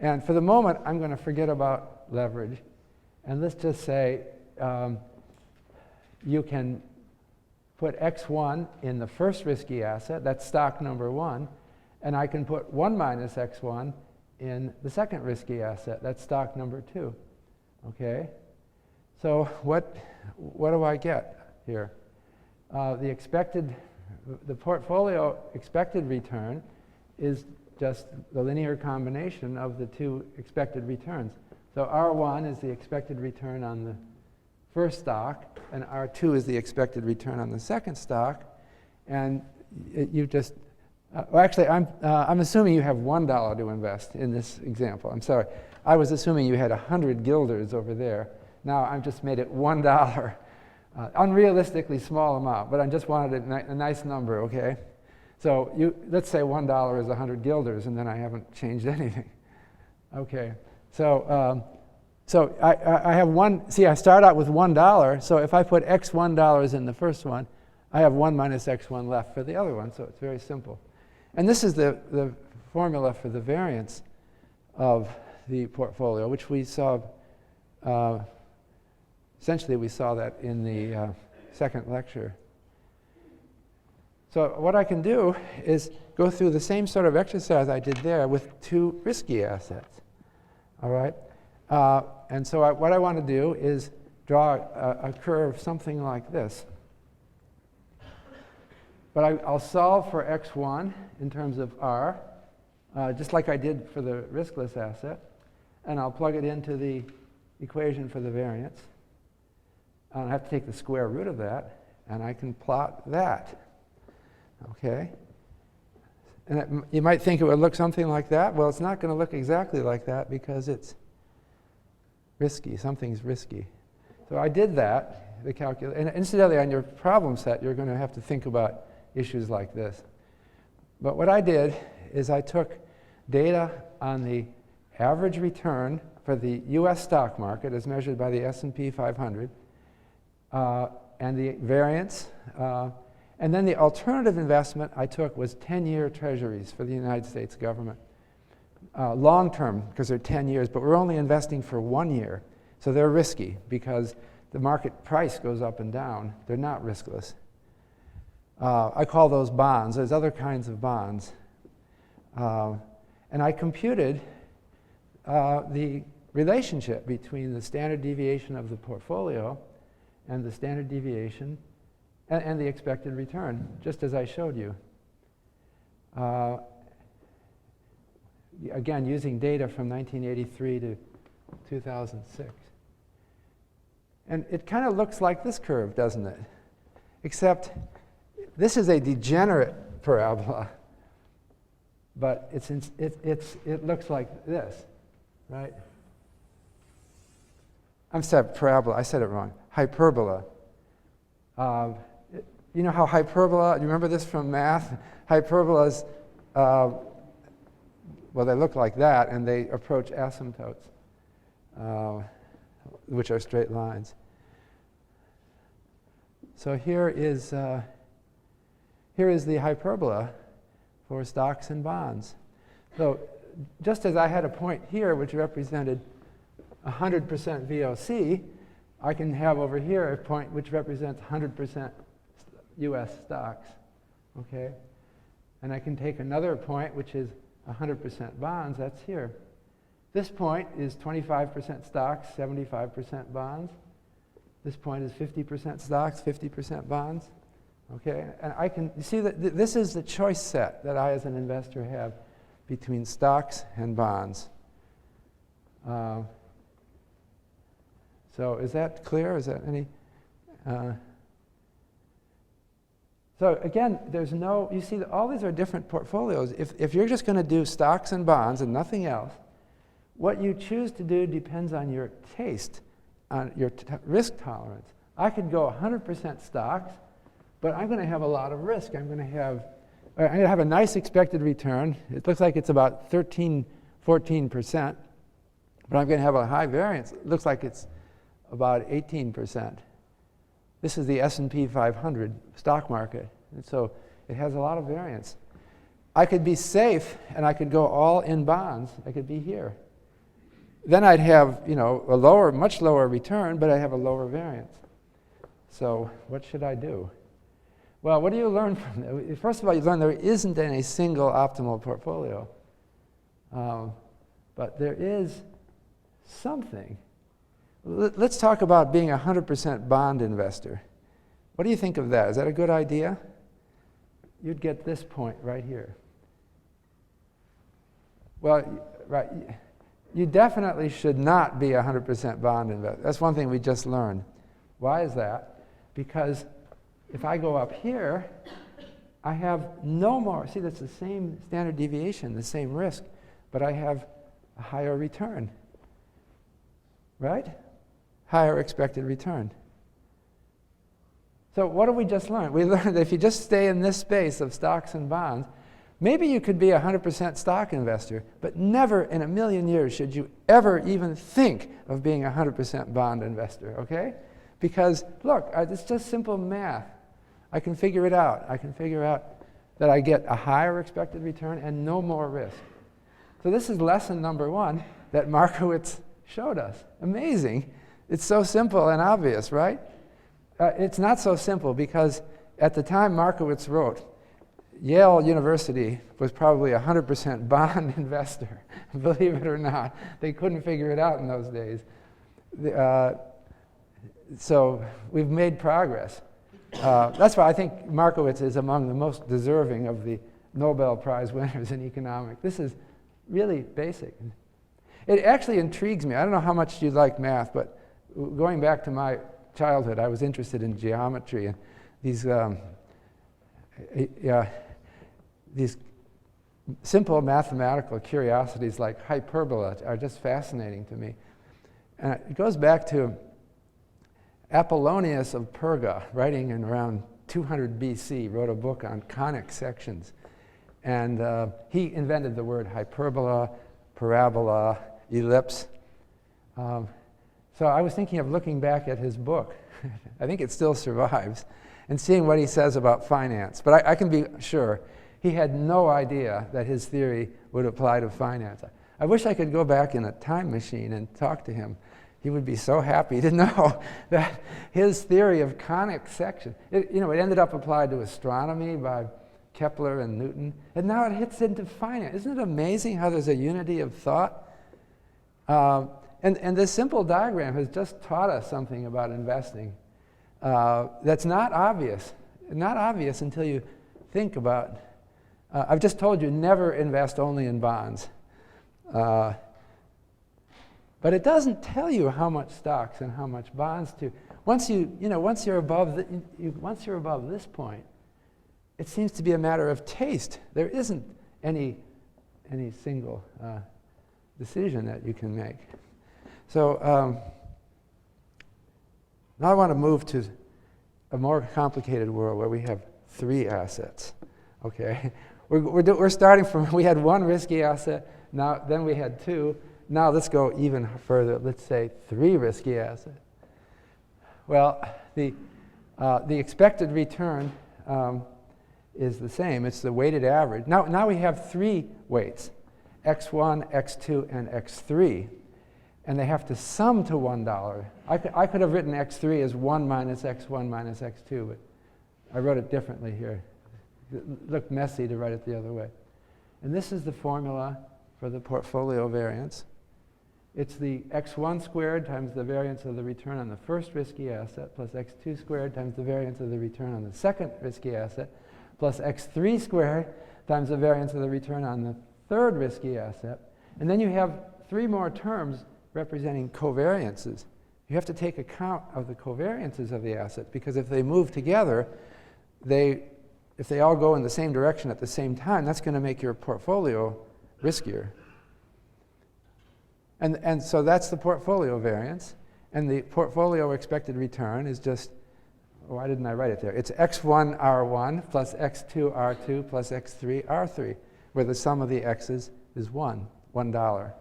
And for the moment, I'm going to forget about leverage. And let's just say you can put X1 in the first risky asset, that's stock number 1, and I can put 1 minus X1 in the second risky asset, that's stock number 2. Okay? So what do I get here? The portfolio expected return is just the linear combination of the two expected returns. So R1 is the expected return on the first stock, and R2 is the expected return on the second stock. And actually, I'm assuming you have $1 to invest in this example. I'm sorry. I was assuming you had 100 guilders over there. Now I've just made it $1. Unrealistically small amount, but I just wanted a nice number, okay? So let's say $1 is 100 guilders, and then I haven't changed anything. Okay, so I have I start out with $1, so if I put X $1 in the first one, I have 1 minus X1 left for the other one, so it's very simple. And this is the formula for the variance of the portfolio, which we saw, essentially we saw that in the second lecture. So what I can do is go through the same sort of exercise I did there with two risky assets. all right? And so what I want to do is draw a curve something like this. But I'll solve for x1 in terms of r, just like I did for the riskless asset, and I'll plug it into the equation for the variance. I have to take the square root of that, and I can plot that. Okay? And you might think it would look something like that. Well, it's not going to look exactly like that because it's risky. Something's risky. So I did that, the calculation. And incidentally, on your problem set, you're going to have to think about issues like this. But what I did is I took data on the average return for the US stock market as measured by the S&P 500 and the variance. And then the alternative investment I took was 10-year treasuries for the United States government. Long term, because they're 10 years, but we're only investing for 1 year. So they're risky because the market price goes up and down. They're not riskless. I call those bonds. There's other kinds of bonds. And I computed the relationship between the standard deviation of the portfolio and the standard deviation and the expected return, just as I showed you. Again, using data from 1983 to 2006. And it kind of looks like this curve, doesn't it? Except this is a degenerate parabola, but it looks like this, right? I'm sorry, parabola. I said it wrong. Hyperbola. You know how hyperbola, you remember this from math? Hyperbolas, well, they look like that, and they approach asymptotes, which are straight lines. So here is the hyperbola for stocks and bonds. So just as I had a point here which represented 100% VOC, I can have over here a point which represents 100% US stocks, okay? And I can take another point which is 100% bonds, that's here. This point is 25% stocks, 75% bonds. This point is 50% stocks, 50% bonds. Okay, and I can, you see that this is the choice set that I as an investor have between stocks and bonds. So is that clear? Is that any? So again, there's no, you see that all these are different portfolios. If you're just going to do stocks and bonds and nothing else, what you choose to do depends on your taste, on your risk tolerance. I could go 100% stocks, but I'm going to have a lot of risk. I'm going to have a nice expected return. It looks like it's about 13, 14%, but I'm going to have a high variance. It looks like it's about 18%. This is the S&P 500 stock market, and so it has a lot of variance. I could be safe, and I could go all in bonds. I could be here. Then I'd have, you know, a lower, much lower return, but I have a lower variance. So what should I do? Well, what do you learn from that? First of all, you learn there isn't any single optimal portfolio. But there is something. Let's talk about being a 100% bond investor. What do you think of that? Is that a good idea? You'd get this point right here. Well, right, you definitely should not be a 100% bond investor. That's one thing we just learned. Why is that? Because if I go up here, I have no more. See, that's the same standard deviation, the same risk, but I have a higher return, right? Higher expected return. So what did we just learn? We learned that if you just stay in this space of stocks and bonds, maybe you could be a 100% stock investor, but never in a million years should you ever even think of being a 100% bond investor, okay? Because, look, it's just simple math. I can figure it out. I can figure out that I get a higher expected return and no more risk. So this is lesson number one that Markowitz showed us. Amazing. It's so simple and obvious, right? It's not so simple because at the time Markowitz wrote, Yale University was probably 100% bond investor, believe it or not. They couldn't figure it out in those days. So we've made progress. That's why I think Markowitz is among the most deserving of the Nobel Prize winners in economics. This is really basic. It actually intrigues me. I don't know how much you like math, but going back to my childhood, I was interested in geometry, and these simple mathematical curiosities like hyperbola are just fascinating to me. And it goes back to Apollonius of Perga, writing in around 200 BC, wrote a book on conic sections. And he invented the word hyperbola, parabola, ellipse. So I was thinking of looking back at his book. I think it still survives, and seeing what he says about finance. But I can be sure he had no idea that his theory would apply to finance. I wish I could go back in a time machine and talk to him. He would be so happy to know that his theory of conic section, it ended up applied to astronomy by Kepler and Newton, and now it hits into finance. Isn't it amazing how there's a unity of thought? And this simple diagram has just taught us something about investing that's not obvious until you think about. I've just told you never invest only in bonds. But it doesn't tell you how much stocks and how much bonds to. Once you're above this point, it seems to be a matter of taste. There isn't any single decision that you can make. So now I want to move to a more complicated world where we have 3 assets. Okay, we're starting from, we had 1 risky asset. Then we had 2. Now let's go even further. Let's say 3 risky assets. Well, the expected return is the same. It's the weighted average. Now we have 3 weights, x1, x2, and x3, and they have to sum to $1. I could have written x3 as 1 minus x1 minus x2, but I wrote it differently here. It looked messy to write it the other way. And this is the formula for the portfolio variance. It's the x1 squared times the variance of the return on the first risky asset plus x2 squared times the variance of the return on the second risky asset plus x3 squared times the variance of the return on the third risky asset. And then you have 3 more terms representing covariances. You have to take account of the covariances of the assets, because if they move together, if they all go in the same direction at the same time, that's going to make your portfolio riskier. And so that's the portfolio variance. And the portfolio expected return is just, why didn't I write it there? It's x1 R1 plus x2 R2 plus x3 R3, where the sum of the x's is $1.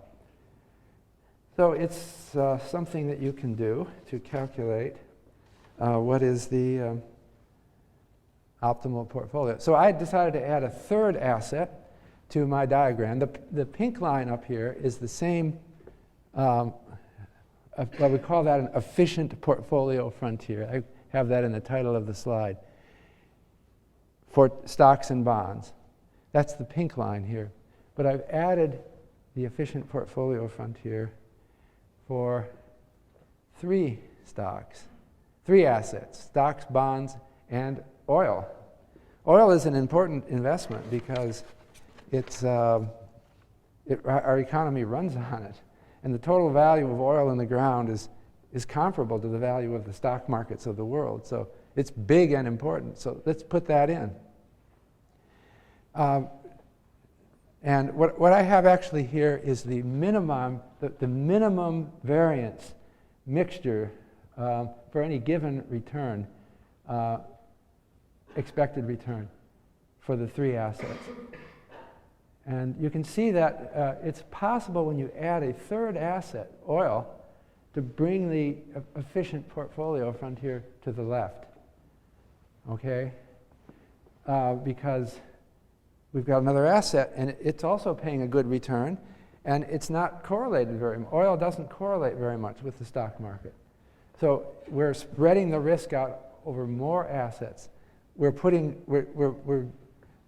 So it's something that you can do to calculate what is the optimal portfolio. So I decided to add a 3rd asset to my diagram. The pink line up here is the same. Well, we call that an efficient portfolio frontier. I have that in the title of the slide. For stocks and bonds. That's the pink line here. But I've added the efficient portfolio frontier for 3 assets, stocks, bonds, and oil. Oil is an important investment because our economy runs on it. And the total value of oil in the ground is comparable to the value of the stock markets of the world. So it's big and important. So let's put that in. And what I have actually here is the minimum variance mixture for any given return, expected return for the 3 assets. And you can see that it's possible when you add a 3rd asset, oil, to bring the efficient portfolio frontier to the left. Okay? Because we've got another asset, and it's also paying a good return, and it's not correlated very much. Oil doesn't correlate very much with the stock market. So we're spreading the risk out over more assets. We're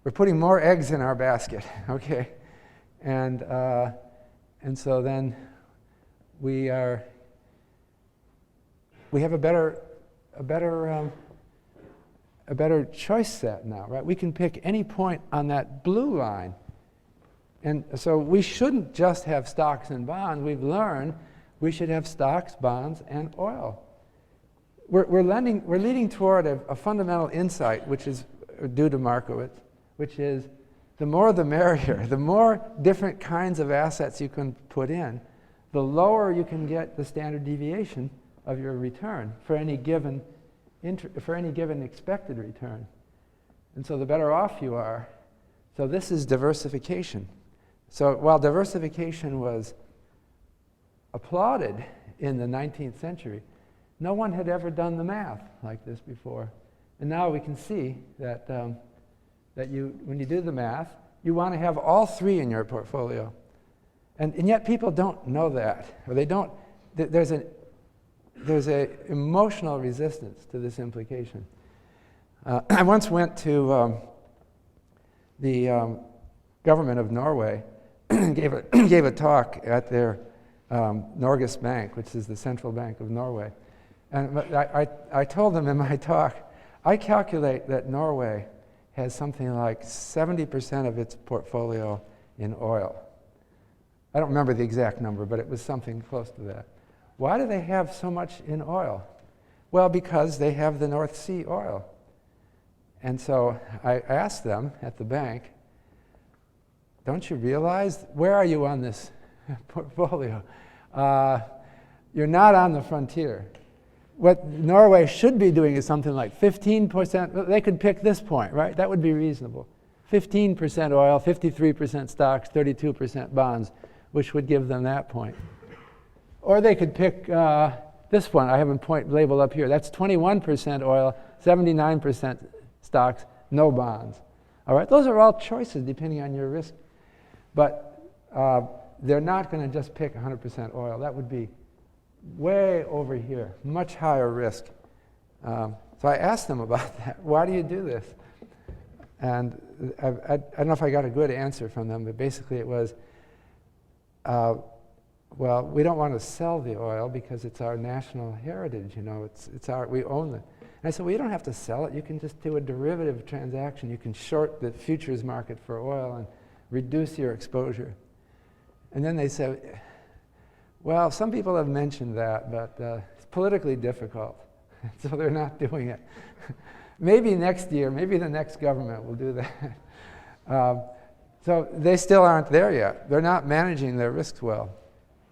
we're putting more eggs in our basket, okay? And so then we have a better choice set now, right? We can pick any point on that blue line. And so we shouldn't just have stocks and bonds. We've learned we should have stocks, bonds, and oil. We're leading toward a fundamental insight, which is due to Markowitz, which is the more the merrier. The more different kinds of assets you can put in, the lower you can get the standard deviation of your return for any given expected return. And so the better off you are. So this is diversification. So while diversification was applauded in the 19th century, no one had ever done the math like this before. And now we can see that, when you do the math, you want to have all three in your portfolio. And yet people don't know that, or they don't. There's an emotional resistance to this implication. I once went to the government of Norway and gave a talk at their Norges Bank, which is the central bank of Norway. And I told them in my talk, I calculate that Norway has something like 70% of its portfolio in oil. I don't remember the exact number, but it was something close to that. Why do they have so much in oil? Well, because they have the North Sea oil. And so I asked them at the bank, don't you realize, where are you on this portfolio? You're not on the frontier. What Norway should be doing is something like 15%. They could pick this point, right? That would be reasonable. 15% oil, 53% stocks, 32% bonds, which would give them that point. Or they could pick this one. I have a point labeled up here. That's 21% oil, 79% stocks, no bonds. All right, those are all choices depending on your risk. But they're not going to just pick 100% oil. That would be way over here, much higher risk. So I asked them about that. Why do you do this? And I don't know if I got a good answer from them, but basically it was, well, we don't want to sell the oil because it's our national heritage, you know, we own it. And I said, well, you don't have to sell it. You can just do a derivative transaction. You can short the futures market for oil and reduce your exposure. And then they said, well, some people have mentioned that, but it's politically difficult, so they're not doing it. Maybe next year, maybe the next government will do that. So they still aren't there yet. They're not managing their risks well.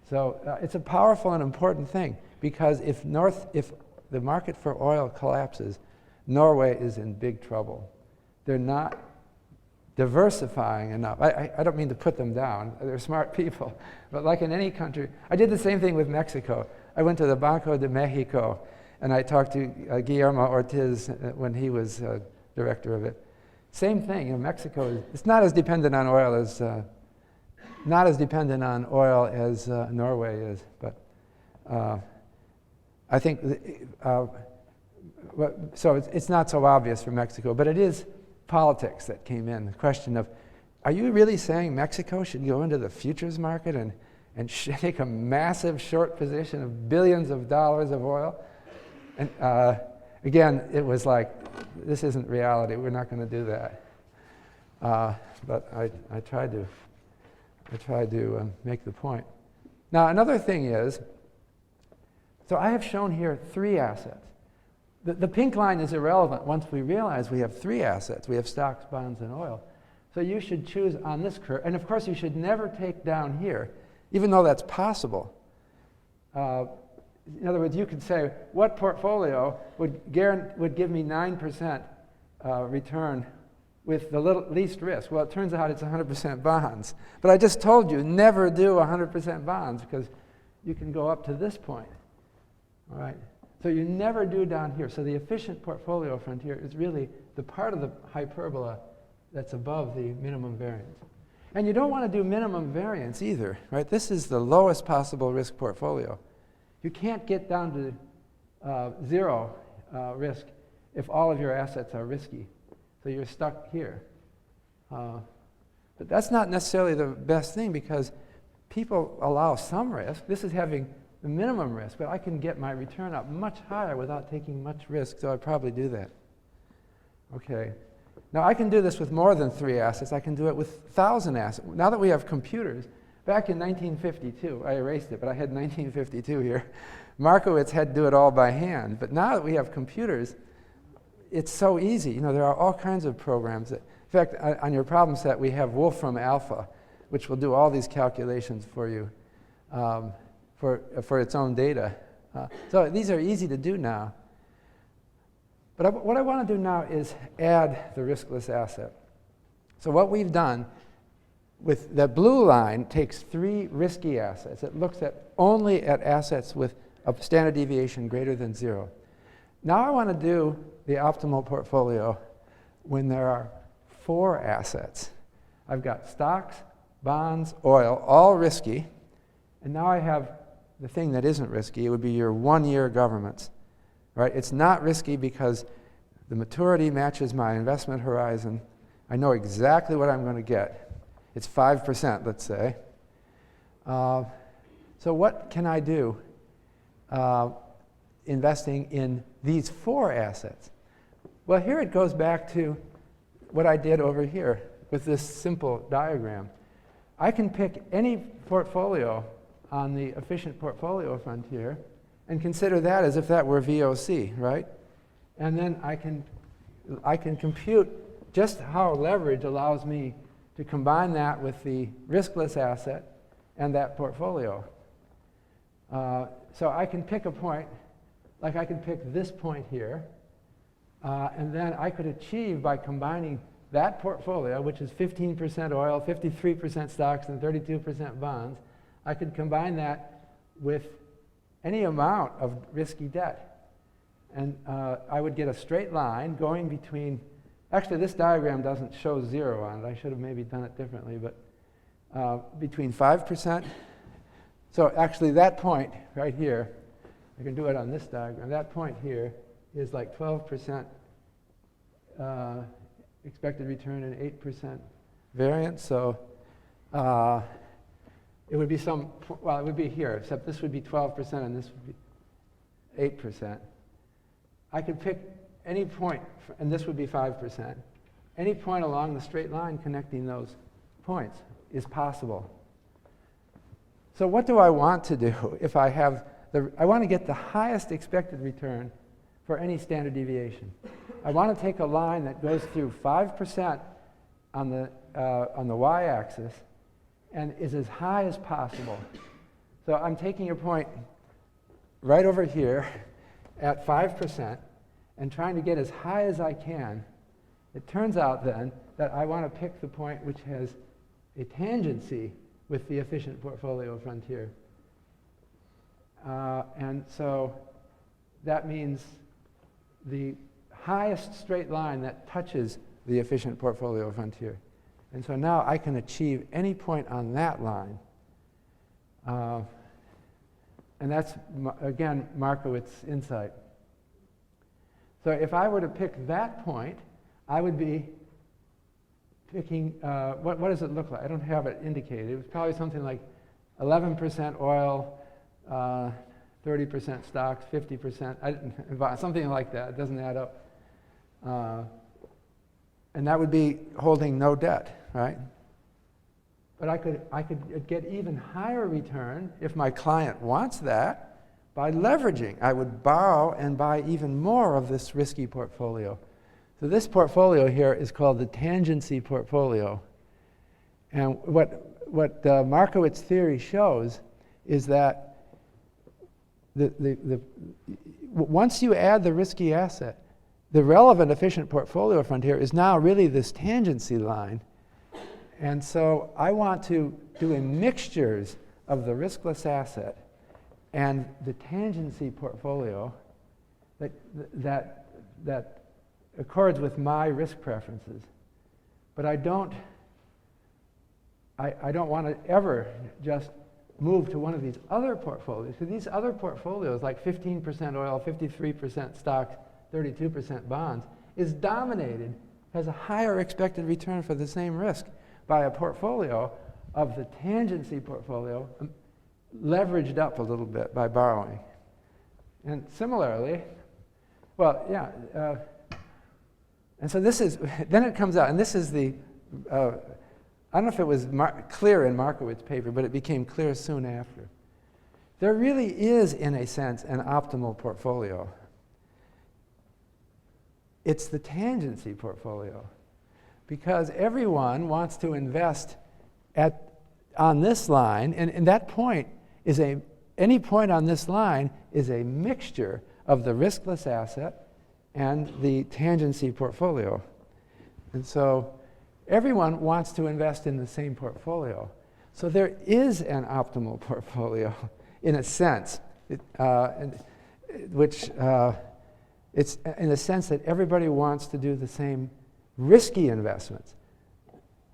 So it's a powerful and important thing, because if the market for oil collapses, Norway is in big trouble. They're not diversifying enough. I don't mean to put them down. They're smart people. But like in any country, I did the same thing with Mexico. I went to the Banco de Mexico, and I talked to Guillermo Ortiz when he was director of it. Same thing. You know, Mexico it's not as dependent on oil as Norway is. But I think so. It's not so obvious for Mexico, but it is politics that came in. The question of, are you really saying Mexico should go into the futures market and take a massive short position of billions of dollars of oil? And again, it was like, this isn't reality. We're not going to do that. But I tried to make the point. Now, another thing is, so I have shown here three assets. The pink line is irrelevant once we realize we have three assets. We have stocks, bonds, and oil. So you should choose on this curve. And of course, you should never take down here, even though that's possible. In other words, you could say, what portfolio would give me 9% return with the least risk? Well, it turns out it's 100% bonds. But I just told you, never do 100% bonds, because you can go up to this point. All right? So you never do down here. So the efficient portfolio frontier is really the part of the hyperbola that's above the minimum variance. And you don't want to do minimum variance either, right? This is the lowest possible risk portfolio. You can't get down to zero risk if all of your assets are risky. So you're stuck here. But that's not necessarily the best thing, because people allow some risk. This is having the minimum risk, but I can get my return up much higher without taking much risk, so I'd probably do that. Okay. Now, I can do this with more than 3 assets. I can do it with 1,000 assets. Now that we have computers, back in 1952, I erased it, but I had 1952 here. Markowitz had to do it all by hand. But now that we have computers, it's so easy. You know, there are all kinds of programs that, in fact, on your problem set, we have Wolfram Alpha, which will do all these calculations for you for its own data. So these are easy to do now. But what I want to do now is add the riskless asset. So what we've done with the blue line takes 3 risky assets. It looks only at assets with a standard deviation greater than 0. Now I want to do the optimal portfolio when there are 4 assets. I've got stocks, bonds, oil, all risky. And now I have the thing that isn't risky. It would be your 1-year governments. Right? It's not risky because the maturity matches my investment horizon. I know exactly what I'm going to get. It's 5%, let's say. So what can I do investing in these 4 assets? Well, here it goes back to what I did over here with this simple diagram. I can pick any portfolio on the efficient portfolio frontier and consider that as if that were VOC, right? And then I can compute just how leverage allows me to combine that with the riskless asset and that portfolio. So I can pick a point, like I can pick this point here, and then I could achieve by combining that portfolio, which is 15% oil, 53% stocks, and 32% bonds, I could combine that with any amount of risky debt. And I would get a straight line going between, actually this diagram doesn't show 0 on it. I should have maybe done it differently, but between 5%. So actually that point right here, I can do it on this diagram, that point here is like 12% expected return and 8% variance. So it would be well, it would be here, except this would be 12% and this would be 8%. I could pick any point, and this would be 5%. Any point along the straight line connecting those points is possible. So what do I want to do if I have I want to get the highest expected return for any standard deviation. I want to take a line that goes through 5% on the y-axis and is as high as possible. So I'm taking a point right over here at 5% and trying to get as high as I can. It turns out then that I want to pick the point which has a tangency with the efficient portfolio frontier. And so that means the highest straight line that touches the efficient portfolio frontier. And so now I can achieve any point on that line. And that's, again, Markowitz insight. So if I were to pick that point, I would be picking, what does it look like? I don't have it indicated. It was probably something like 11% oil, 30% stocks, 50%, something like that. It doesn't add up. And that would be holding no debt, right? But I could get even higher return if my client wants that by leveraging. I would borrow and buy even more of this risky portfolio. So this portfolio here is called the tangency portfolio. And what Markowitz theory shows is that once you add the risky asset, the relevant efficient portfolio frontier is now really this tangency line. And so I want to do mixtures of the riskless asset and the tangency portfolio that accords with my risk preferences. But I don't want to ever just move to one of these other portfolios. So these other portfolios, like 15% oil, 53% stocks, 32% bonds, is dominated has a higher expected return for the same risk by a portfolio of the tangency portfolio leveraged up a little bit by borrowing. And similarly, well, yeah, and so this is, then it comes out, and this is the, I don't know if it was clear in Markowitz's paper, but it became clear soon after. There really is, in a sense, an optimal portfolio. It's the tangency portfolio, because everyone wants to invest on this line, and that point is any point on this line is a mixture of the riskless asset and the tangency portfolio. And so everyone wants to invest in the same portfolio. So there is an optimal portfolio in a sense, which it's in a sense that everybody wants to do the same risky investments.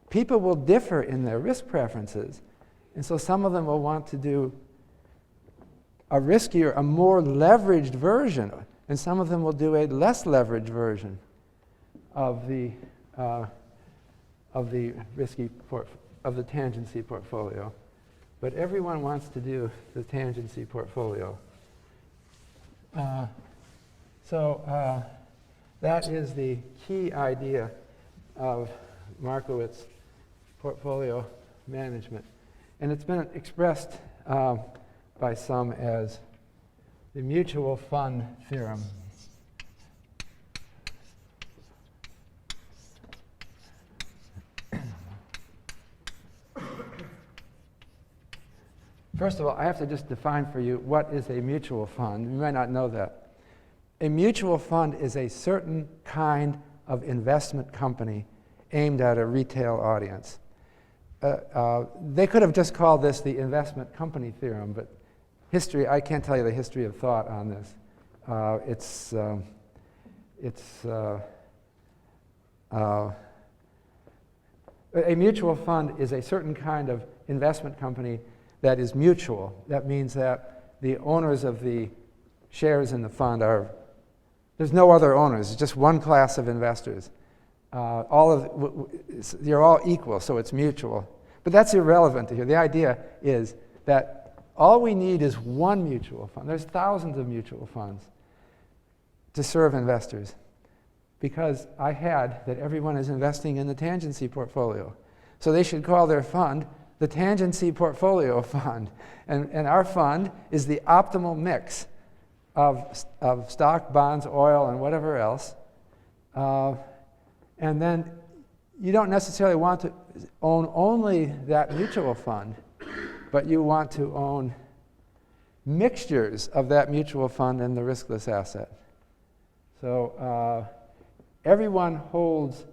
People will differ in their risk preferences, and so some of them will want to do a riskier, a more leveraged version, and some of them will do a less leveraged version of the tangency portfolio. But everyone wants to do the tangency portfolio. So that is the key idea of Markowitz portfolio management. And it's been expressed by some as the mutual fund theorem. First of all, I have to just define for you what is a mutual fund. You might not know that. A mutual fund is a certain kind of investment company aimed at a retail audience. They could have just called this the investment company theorem, but history, I can't tell you the history of thought on this. A mutual fund is a certain kind of investment company that is mutual. That means that the owners of the shares in the fund there's no other owners, it's just one class of investors. You're all equal, so it's mutual. But that's irrelevant here. The idea is that all we need is one mutual fund. There's thousands of mutual funds to serve investors, because I had that everyone is investing in the tangency portfolio. So they should call their fund the tangency portfolio fund. And our fund is the optimal mix of stock, bonds, oil, and whatever else. And then you don't necessarily want to own only that mutual fund, but you want to own mixtures of that mutual fund and the riskless asset. So everyone holds,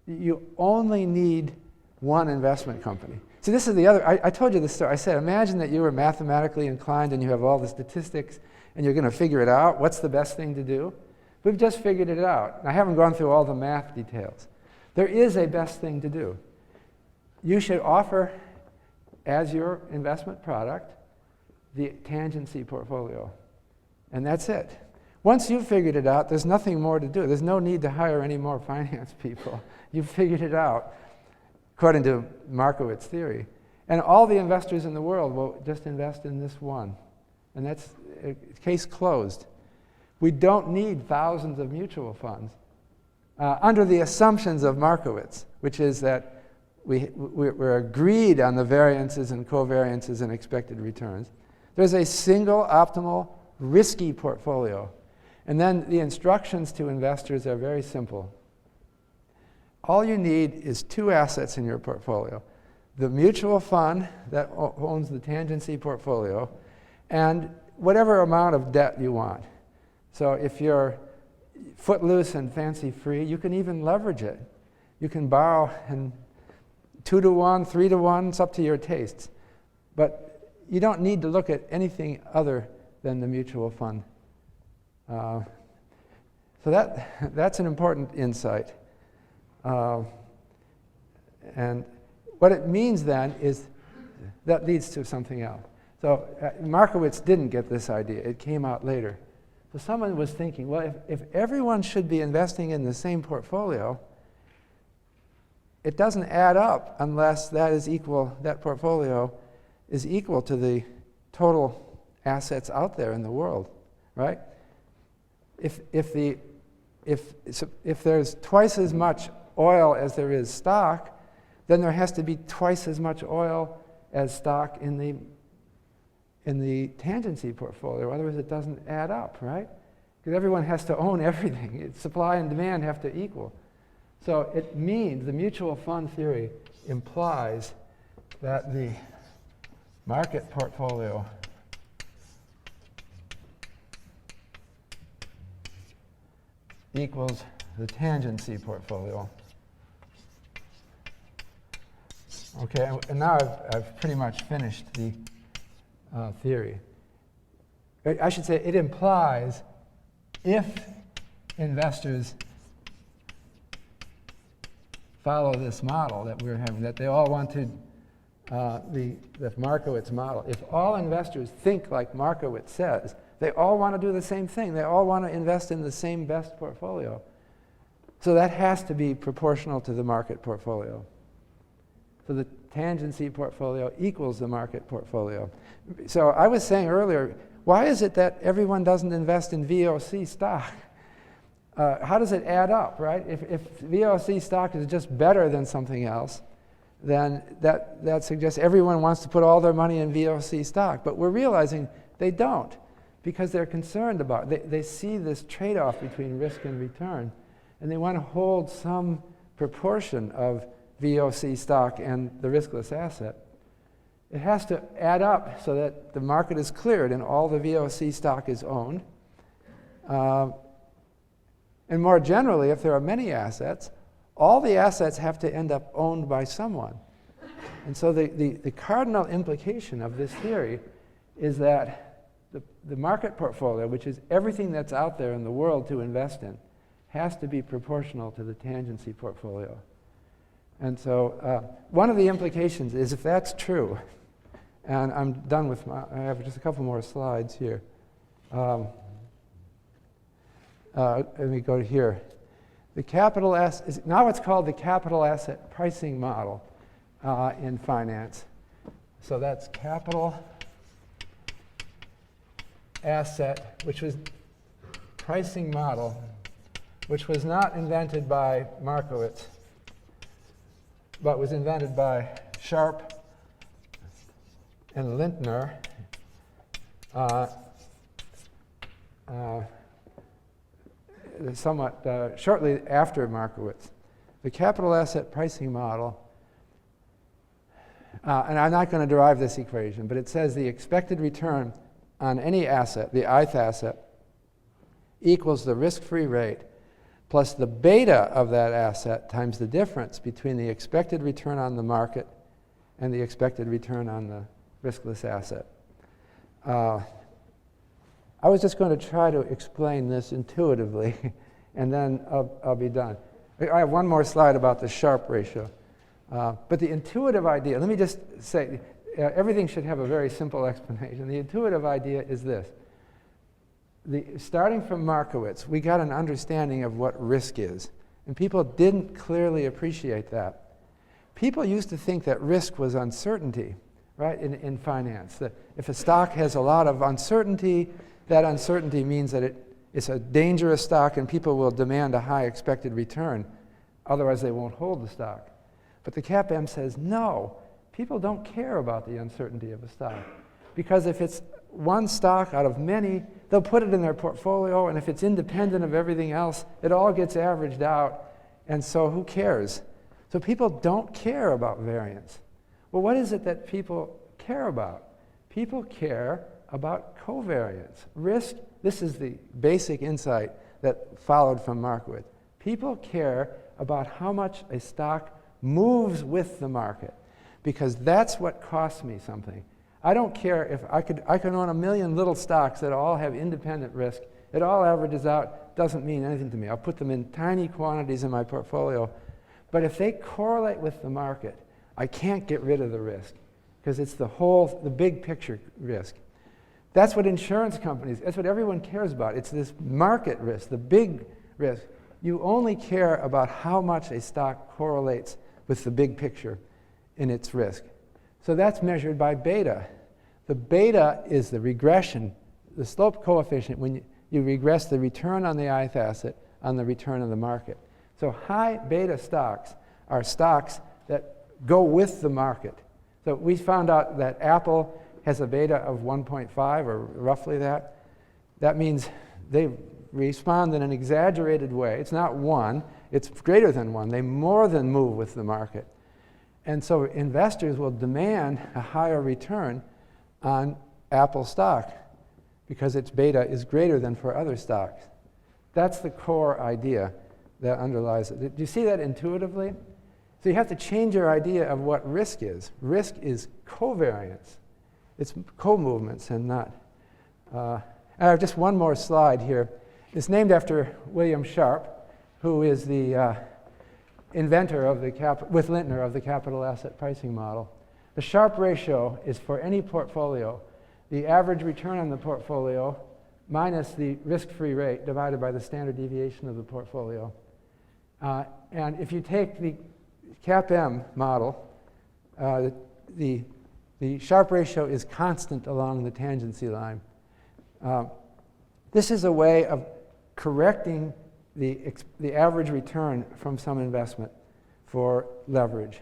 you only need one investment company. See, this is the other, I told you this story. I said, imagine that you were mathematically inclined and you have all the statistics and you're going to figure it out. What's the best thing to do? We've just figured it out. I haven't gone through all the math details. There is a best thing to do. You should offer as your investment product the tangency portfolio. And that's it. Once you've figured it out, there's nothing more to do. There's no need to hire any more finance people. You've figured it out, according to Markowitz theory. And all the investors in the world will just invest in this one. And that's case closed. We don't need thousands of mutual funds under the assumptions of Markowitz, which is that we're agreed on the variances and covariances and expected returns. There's a single optimal risky portfolio. And then the instructions to investors are very simple. All you need is two assets in your portfolio: the mutual fund that owns the tangency portfolio and whatever amount of debt you want. So if you're footloose and fancy-free, you can even leverage it. You can borrow in 2-to-1, 3-to-1, it's up to your tastes. But you don't need to look at anything other than the mutual fund. So that's an important insight. And what it means then is that leads to something else. So Markowitz didn't get this idea. It came out later. So someone was thinking, well, if everyone should be investing in the same portfolio, it doesn't add up unless that portfolio is equal to the total assets out there in the world, right? If there's twice as much oil as there is stock, then there has to be twice as much oil as stock in the tangency portfolio. Otherwise, it doesn't add up, right? Because everyone has to own everything. Supply and demand have to equal. So it means the mutual fund theory implies that the market portfolio equals the tangency portfolio. Okay, and now I've pretty much finished the theory. I should say it implies if investors follow this model that we're having, that they all want to, the Markowitz model. If all investors think like Markowitz says, they all want to do the same thing. They all want to invest in the same best portfolio. So that has to be proportional to the market portfolio. So the tangency portfolio equals the market portfolio. So I was saying earlier, why is it that everyone doesn't invest in VOC stock? How does it add up, right? If VOC stock is just better than something else, then that suggests everyone wants to put all their money in VOC stock. But we're realizing they don't, because they're concerned about it. They see this trade-off between risk and return, and they want to hold some proportion of VOC stock and the riskless asset. It has to add up so that the market is cleared and all the VOC stock is owned. And more generally, if there are many assets, all the assets have to end up owned by someone. And so the cardinal implication of this theory is that the market portfolio, which is everything that's out there in the world to invest in, has to be proportional to the tangency portfolio. And so one of the implications is, if that's true, and I'm done with I have just a couple more slides here. Let me go to here. The capital asset, now it's called the capital asset pricing model in finance. So that's capital asset, which was pricing model, which was not invented by Markowitz, but was invented by Sharpe and Lintner somewhat shortly after Markowitz. The capital asset pricing model, and I'm not going to derive this equation, but it says the expected return on any asset, the ith asset, equals the risk-free rate plus the beta of that asset times the difference between the expected return on the market and the expected return on the riskless asset. I was just going to try to explain this intuitively, and then I'll be done. I have one more slide about the Sharpe ratio. But the intuitive idea, let me just say, everything should have a very simple explanation. The intuitive idea is this. Starting from Markowitz, we got an understanding of what risk is, and people didn't clearly appreciate that. People used to think that risk was uncertainty, right, in finance. That if a stock has a lot of uncertainty, that uncertainty means that it's a dangerous stock and people will demand a high expected return. Otherwise, they won't hold the stock. But the CAPM says, no, people don't care about the uncertainty of a stock. Because if it's one stock out of many, they'll put it in their portfolio, and if it's independent of everything else, it all gets averaged out, and so who cares? So people don't care about variance. Well, what is it that people care about? People care about covariance. Risk, this is the basic insight that followed from Markowitz. People care about how much a stock moves with the market, because that's what costs me something. I don't care if I could own 1 million little stocks that all have independent risk. It all averages out, doesn't mean anything to me. I'll put them in tiny quantities in my portfolio. But if they correlate with the market, I can't get rid of the risk, because it's the big picture risk. That's what insurance companies, that's what everyone cares about. It's this market risk, the big risk. You only care about how much a stock correlates with the big picture in its risk. So that's measured by beta. The beta is the regression, the slope coefficient when you regress the return on the ith asset on the return of the market. So high beta stocks are stocks that go with the market. So we found out that Apple has a beta of 1.5 or roughly that. That means they respond in an exaggerated way. It's not 1, it's greater than 1. They more than move with the market. And so investors will demand a higher return on Apple stock because its beta is greater than for other stocks. That's the core idea that underlies it. Do you see that intuitively? So you have to change your idea of what risk is. Risk is covariance. It's co-movements and not. I have just one more slide here. It's named after William Sharpe, who is the inventor of with Lintner of the capital asset pricing model. The Sharpe ratio is for any portfolio, the average return on the portfolio minus the risk-free rate divided by the standard deviation of the portfolio. And if you take the CAPM model, the Sharpe ratio is constant along the tangency line. This is a way of correcting the average return from some investment for leverage.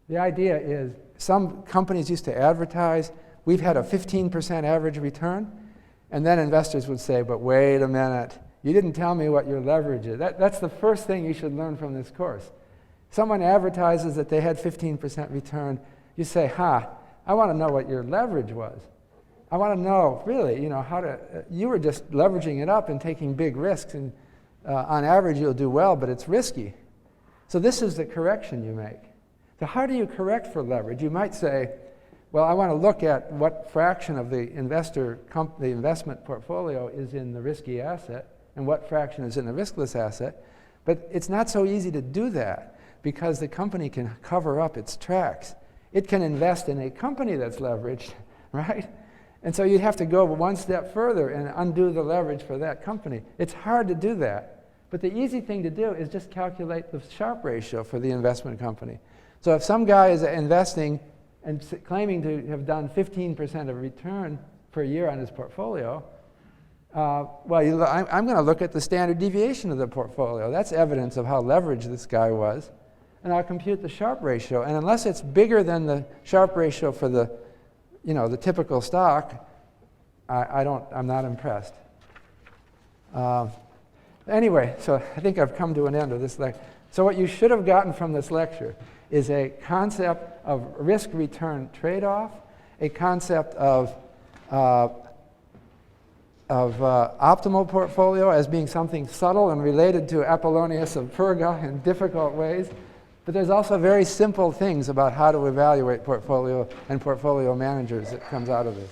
The idea is some companies used to advertise, we've had a 15% average return, and then investors would say, but wait a minute, you didn't tell me what your leverage is. That's the first thing you should learn from this course. Someone advertises that they had 15% return, you say, I want to know what your leverage was. I want to know, really, how to, you were just leveraging it up and taking big risks, and on average you'll do well, but it's risky. So this is the correction you make. So how do you correct for leverage? You might say, well, I want to look at what fraction of the investment portfolio is in the risky asset and what fraction is in the riskless asset. But it's not so easy to do that because the company can cover up its tracks. It can invest in a company that's leveraged, right? And so you'd have to go one step further and undo the leverage for that company. It's hard to do that. But the easy thing to do is just calculate the Sharpe ratio for the investment company. So if some guy is investing and claiming to have done 15% of return per year on his portfolio, I'm going to look at the standard deviation of the portfolio. That's evidence of how leveraged this guy was. And I'll compute the Sharpe ratio. And unless it's bigger than the Sharpe ratio for the typical stock, I'm not impressed. Anyway, so I think I've come to an end of this lecture. So what you should have gotten from this lecture is a concept of risk-return trade-off, a concept of optimal portfolio as being something subtle and related to Apollonius of Perga in difficult ways. But there's also very simple things about how to evaluate portfolio and portfolio managers that comes out of this.